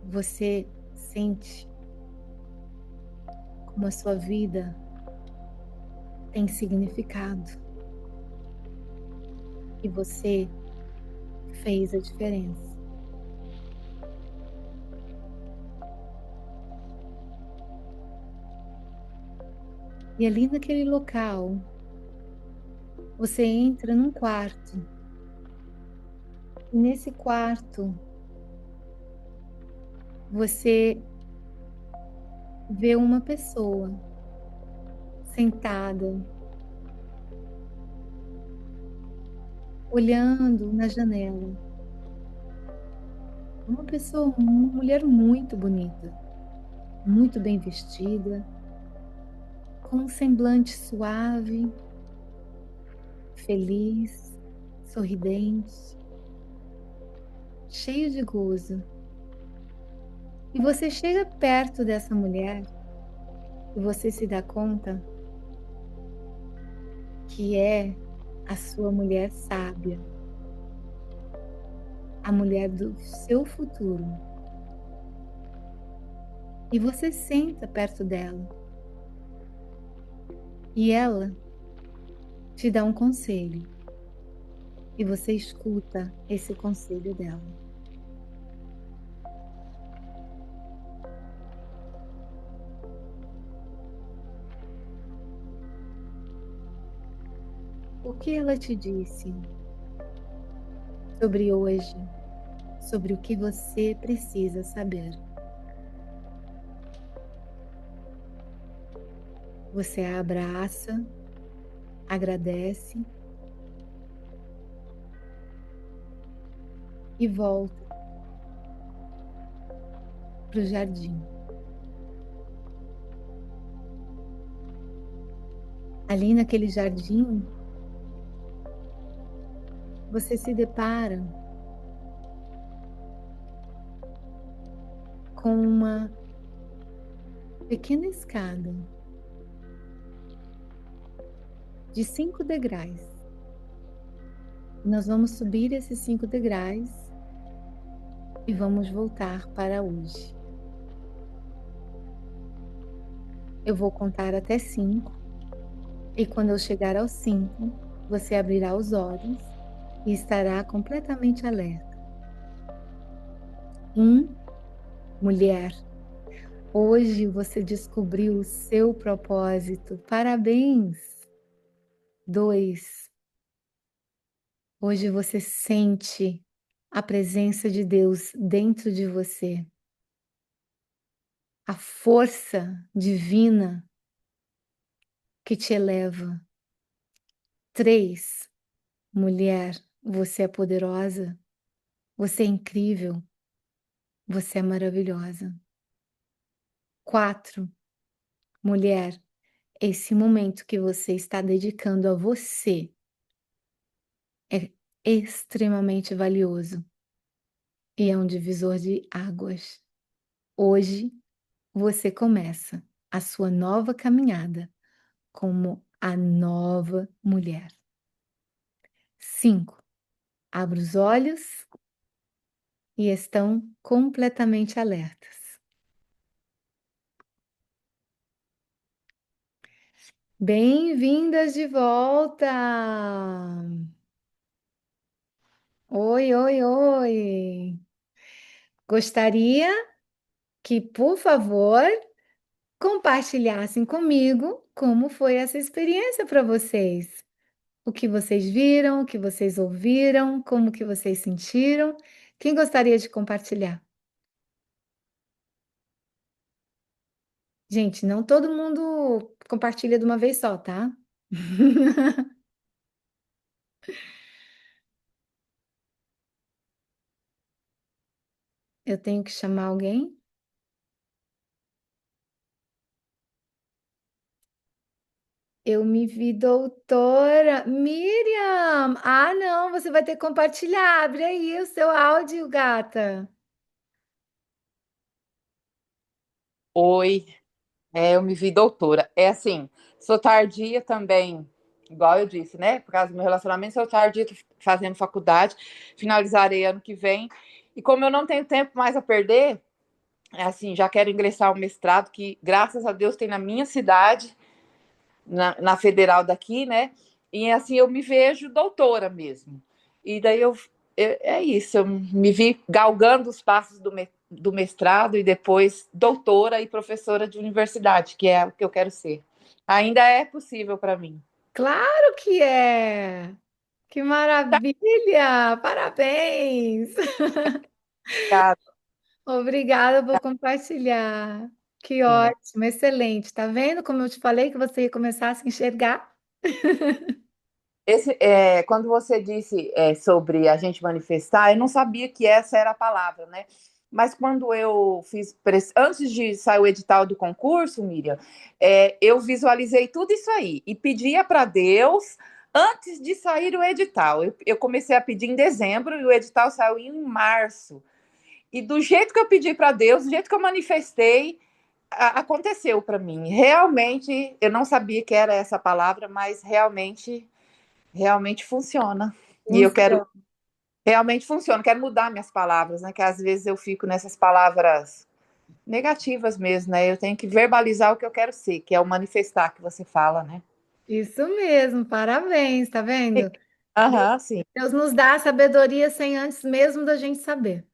você sente como a sua vida tem significado e você fez a diferença. E ali naquele local, você entra num quarto. E nesse quarto, você vê uma pessoa sentada, olhando na janela. Uma mulher muito bonita, muito bem vestida, com um semblante suave, feliz, sorridente. cheio de gozo. E você chega perto dessa mulher e você se dá conta que é a sua mulher sábia, a mulher do seu futuro. E você senta perto dela e ela te dá um conselho e você escuta esse conselho dela. O que ela te disse sobre hoje, sobre o que você precisa saber? Você a abraça, agradece e volta para o jardim. Ali naquele jardim, você se depara com uma pequena escada de 5 degraus. Nós vamos subir esses 5 degraus e vamos voltar para hoje. Eu vou contar até 5 e quando eu chegar aos 5, você abrirá os olhos e estará completamente alerta. 1, mulher, hoje você descobriu o seu propósito. Parabéns! 2, hoje você sente a presença de Deus dentro de você. A força divina que te eleva. 3, mulher, você é poderosa, você é incrível, você é maravilhosa. 4, mulher, esse momento que você está dedicando a você é extremamente valioso e é um divisor de águas. Hoje você começa a sua nova caminhada como a nova mulher. 5, abra os olhos e estão completamente alertas. Bem-vindas de volta! Oi, oi, oi! Gostaria que, por favor, compartilhassem comigo como foi essa experiência para vocês. O que vocês viram, o que vocês ouviram, como que vocês sentiram. Quem gostaria de compartilhar? Gente, não todo mundo compartilha de uma vez só, tá? Eu tenho que chamar alguém? Eu me vi doutora. Miriam! Ah, não, você vai ter que compartilhar. Abre aí o seu áudio, gata. Oi, eu me vi doutora. É assim, sou tardia também, igual eu disse, né? Por causa do meu relacionamento, sou tardia fazendo faculdade, finalizarei ano que vem. E como eu não tenho tempo mais a perder, é assim, já quero ingressar ao mestrado, que graças a Deus tem na minha cidade, na federal daqui, né? E assim eu me vejo doutora mesmo. E daí é isso, eu me vi galgando os passos do mestrado e depois doutora e professora de universidade, que é o que eu quero ser. Ainda é possível para mim. Claro que é! Que maravilha! Parabéns! Obrigada. Obrigada por compartilhar. Que ótimo, excelente. Tá vendo como eu te falei que você ia começar a se enxergar? Quando você disse sobre a gente manifestar, eu não sabia que essa era a palavra, né? Mas quando eu fiz, antes de sair o edital do concurso, Miriam, eu visualizei tudo isso aí e pedia para Deus antes de sair o edital. Eu comecei a pedir em dezembro e o edital saiu em março. E do jeito que eu pedi para Deus, do jeito que eu manifestei, aconteceu para mim. Realmente, eu não sabia que era essa palavra, mas realmente funciona. E eu quero realmente funciona. Quero mudar minhas palavras, né? Que às vezes eu fico nessas palavras negativas mesmo, né? Eu tenho que verbalizar o que eu quero ser, que é o manifestar que você fala, né? Isso mesmo, parabéns, tá vendo? Deus, Aham, sim. Deus nos dá a sabedoria sem antes mesmo da gente saber.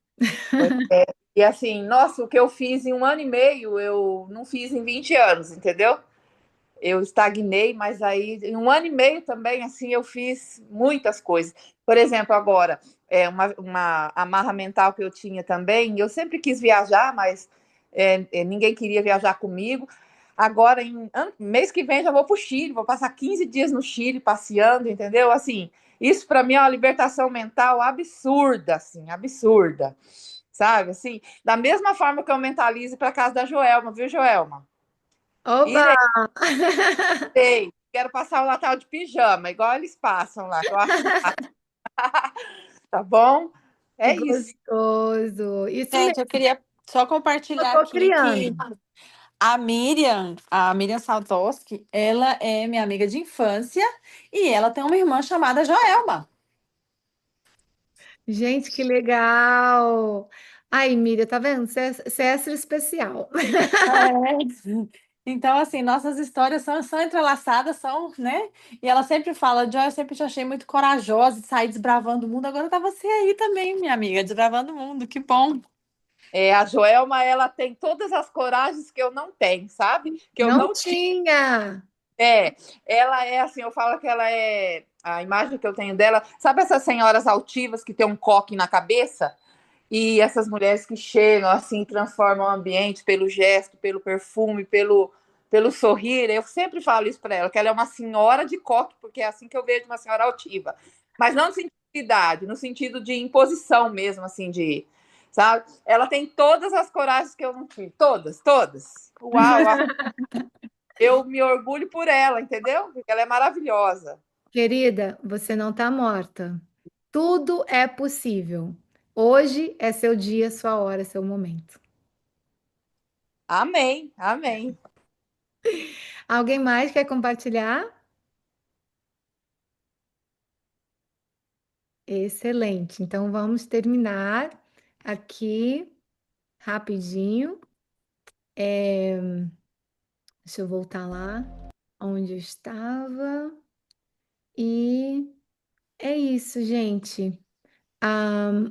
Pois é. E assim, nossa, o que eu fiz em um ano e meio, eu não fiz em 20 anos, entendeu? Eu estagnei, mas aí em um ano e meio também, assim, eu fiz muitas coisas. Por exemplo, agora, uma amarra mental que eu tinha também, eu sempre quis viajar, mas ninguém queria viajar comigo. Agora, mês que vem, já vou para o Chile, vou passar 15 dias no Chile passeando, entendeu? Assim, isso para mim é uma libertação mental absurda, assim, absurda, sabe? Assim, da mesma forma que eu mentalizo para casa da Joelma, viu, Joelma? Oba! Irei, quero passar o Natal de pijama, igual eles passam lá, que eu acho, tá bom? Que É isso. gostoso! Isso Gente, mesmo, eu queria só eu compartilhar tô aqui criando. que a Miriam Saltoski, ela é minha amiga de infância e ela tem uma irmã chamada Joelma. Gente, que legal! Aí, Miriam, tá vendo? Você é extra especial. É. Então, assim, nossas histórias são entrelaçadas, são, né? E ela sempre fala, Joy, eu sempre te achei muito corajosa de sair desbravando o mundo. Agora tá você aí também, minha amiga, desbravando o mundo. Que bom. A Joelma, ela tem todas as coragens que eu não tenho, sabe? Que eu Não não tinha. tinha! É, ela é assim, eu falo que ela é. A imagem que eu tenho dela, sabe essas senhoras altivas que tem um coque na cabeça? E essas mulheres que chegam assim, transformam o ambiente pelo gesto, pelo perfume, pelo sorrir. Eu sempre falo isso para ela, que ela é uma senhora de coque, porque é assim que eu vejo uma senhora altiva. Mas não no sentido de idade, no sentido de imposição mesmo, assim, de. Sabe? Ela tem todas as coragens que eu não tive. Todas, todas. Uau! Eu me orgulho por ela, entendeu? Porque ela é maravilhosa. Querida, você não tá morta. Tudo é possível. Hoje é seu dia, sua hora, seu momento. Amém, amém. Alguém mais quer compartilhar? Excelente. Então vamos terminar aqui rapidinho. Deixa eu voltar lá onde eu estava. E é isso, gente.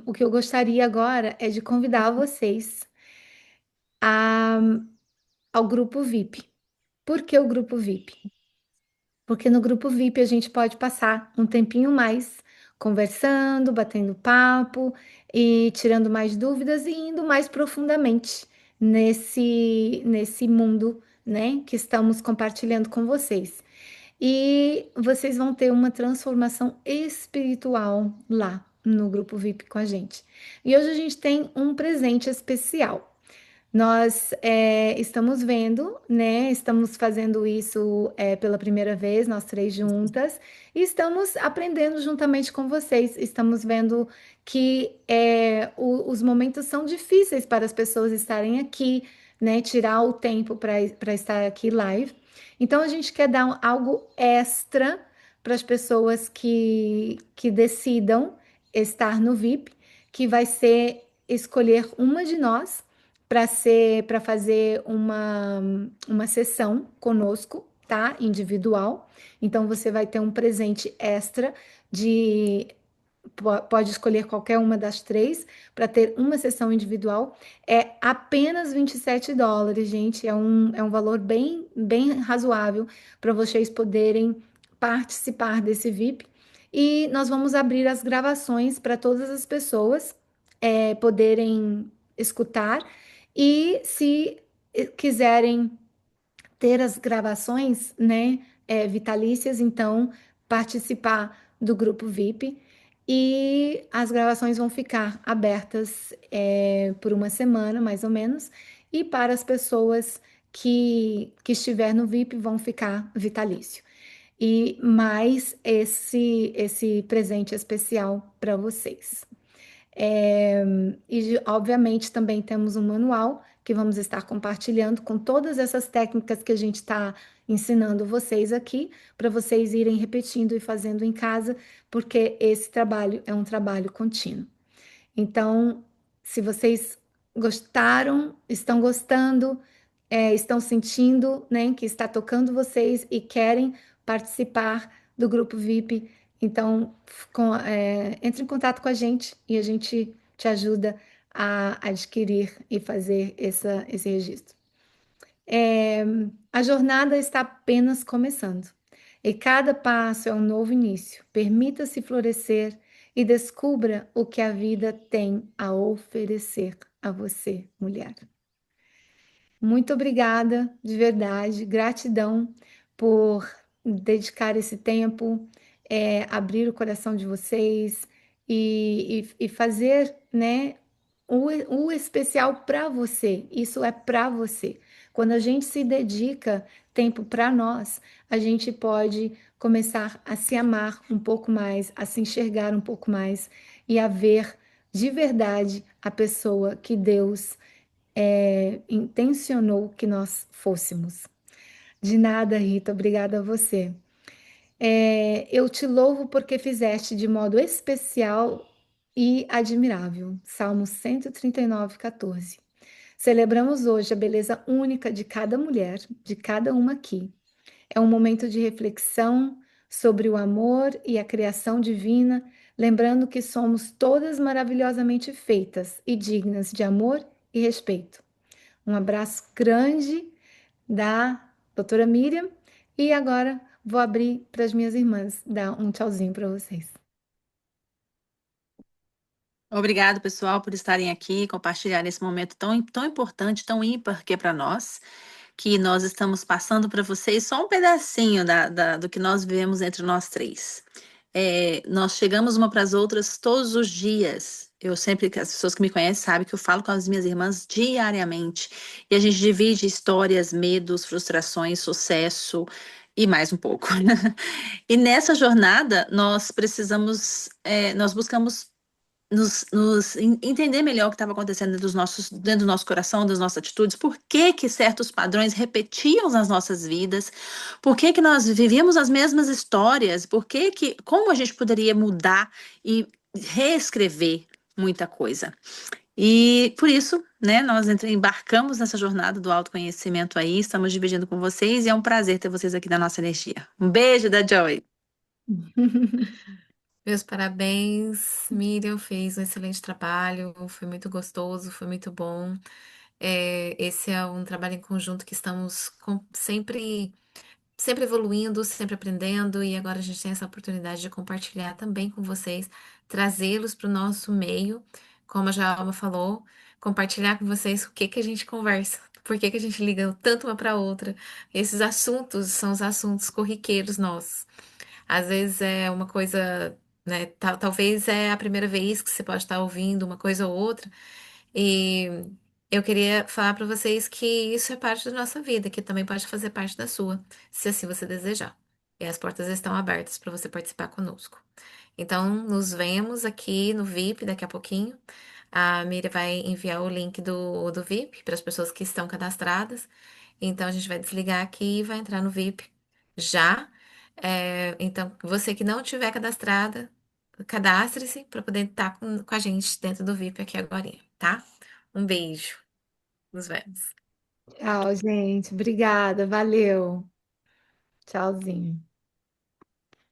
O que eu gostaria agora é de convidar vocês a- ao grupo VIP. Por que o grupo VIP? Porque no grupo VIP a gente pode passar um tempinho mais conversando, batendo papo e tirando mais dúvidas e indo mais profundamente nesse mundo, né, que estamos compartilhando com vocês. E vocês vão ter uma transformação espiritual lá no grupo VIP com a gente. E hoje a gente tem um presente especial. Nós estamos vendo, né? Estamos fazendo isso pela primeira vez, nós três juntas, e estamos aprendendo juntamente com vocês. Estamos vendo que os momentos são difíceis para as pessoas estarem aqui, né? Tirar o tempo para estar aqui live. Então, a gente quer dar algo extra para as pessoas que decidam estar no VIP, que vai ser escolher uma de nós para fazer uma sessão conosco, tá? Individual. Então você vai ter um presente extra de pode escolher qualquer uma das três para ter uma sessão individual. É apenas US$ 27, gente. É um valor bem razoável para vocês poderem participar desse VIP. E nós vamos abrir as gravações para todas as pessoas poderem escutar. E se quiserem ter as gravações, né, vitalícias, então participar do grupo VIP. E as gravações vão ficar abertas por uma semana, mais ou menos, e para as pessoas que estiver no VIP vão ficar vitalício. e mais esse presente especial para vocês. É, e, obviamente, também temos um manual que vamos estar compartilhando com todas essas técnicas que a gente está ensinando vocês aqui, para vocês irem repetindo e fazendo em casa, porque esse trabalho é um trabalho contínuo. Então, se vocês gostaram, estão gostando, estão sentindo, né, que está tocando vocês e querem participar do grupo VIP, então entre em contato com a gente e a gente te ajuda a adquirir e fazer esse registro. É, a jornada está apenas começando e cada passo é um novo início. Permita-se florescer e descubra o que a vida tem a oferecer a você, mulher. Muito obrigada, de verdade, gratidão por dedicar esse tempo, abrir o coração de vocês e fazer, né, o especial para você. Isso é para você. Quando a gente se dedica tempo para nós, a gente pode começar a se amar um pouco mais, a se enxergar um pouco mais e a ver de verdade a pessoa que Deus intencionou que nós fôssemos. De nada, Rita, obrigada a você. Eu te louvo porque fizeste de modo especial e admirável. Salmo 139, 14. Celebramos hoje a beleza única de cada mulher, de cada uma aqui. É um momento de reflexão sobre o amor e a criação divina, lembrando que somos todas maravilhosamente feitas e dignas de amor e respeito. Um abraço grande da doutora Miriam. E agora vou abrir para as minhas irmãs, dar um tchauzinho para vocês. Obrigado, pessoal, por estarem aqui, compartilhar esse momento tão importante, tão ímpar que é para nós, que nós estamos passando para vocês só um pedacinho do que nós vivemos entre nós três. Nós chegamos uma para as outras todos os dias. Eu sempre, as pessoas que me conhecem sabem que eu falo com as minhas irmãs diariamente. E a gente divide histórias, medos, frustrações, sucesso e mais um pouco. E nessa jornada, nós buscamos entender melhor o que estava acontecendo dentro do nosso coração, das nossas atitudes, por que que certos padrões repetiam nas nossas vidas, por que que nós vivíamos as mesmas histórias, como a gente poderia mudar e reescrever muita coisa. E por isso, né, nós embarcamos nessa jornada do autoconhecimento aí, estamos dividindo com vocês e é um prazer ter vocês aqui na nossa energia. Um beijo da Joy. Meus parabéns, Miriam fez um excelente trabalho, foi muito gostoso, foi muito bom. Esse é um trabalho em conjunto que estamos sempre evoluindo, sempre aprendendo, e agora a gente tem essa oportunidade de compartilhar também com vocês, trazê-los para o nosso meio, como a Joelma falou, compartilhar com vocês o que que a gente conversa, por que que a gente liga tanto uma para outra. Esses assuntos são os assuntos corriqueiros nossos. Às vezes é uma coisa, né? Talvez é a primeira vez que você pode estar ouvindo uma coisa ou outra. E eu queria falar para vocês que isso é parte da nossa vida, que também pode fazer parte da sua, se assim você desejar. E as portas estão abertas para você participar conosco. Então, nos vemos aqui no VIP daqui a pouquinho. A Miriam vai enviar o link do VIP para as pessoas que estão cadastradas. Então, a gente vai desligar aqui e vai entrar no VIP já. Então, você que não tiver cadastrada, cadastre-se para poder estar com a gente dentro do VIP aqui agora, tá? Um beijo. Nos vemos. Tchau, gente. Obrigada. Valeu. Tchauzinho.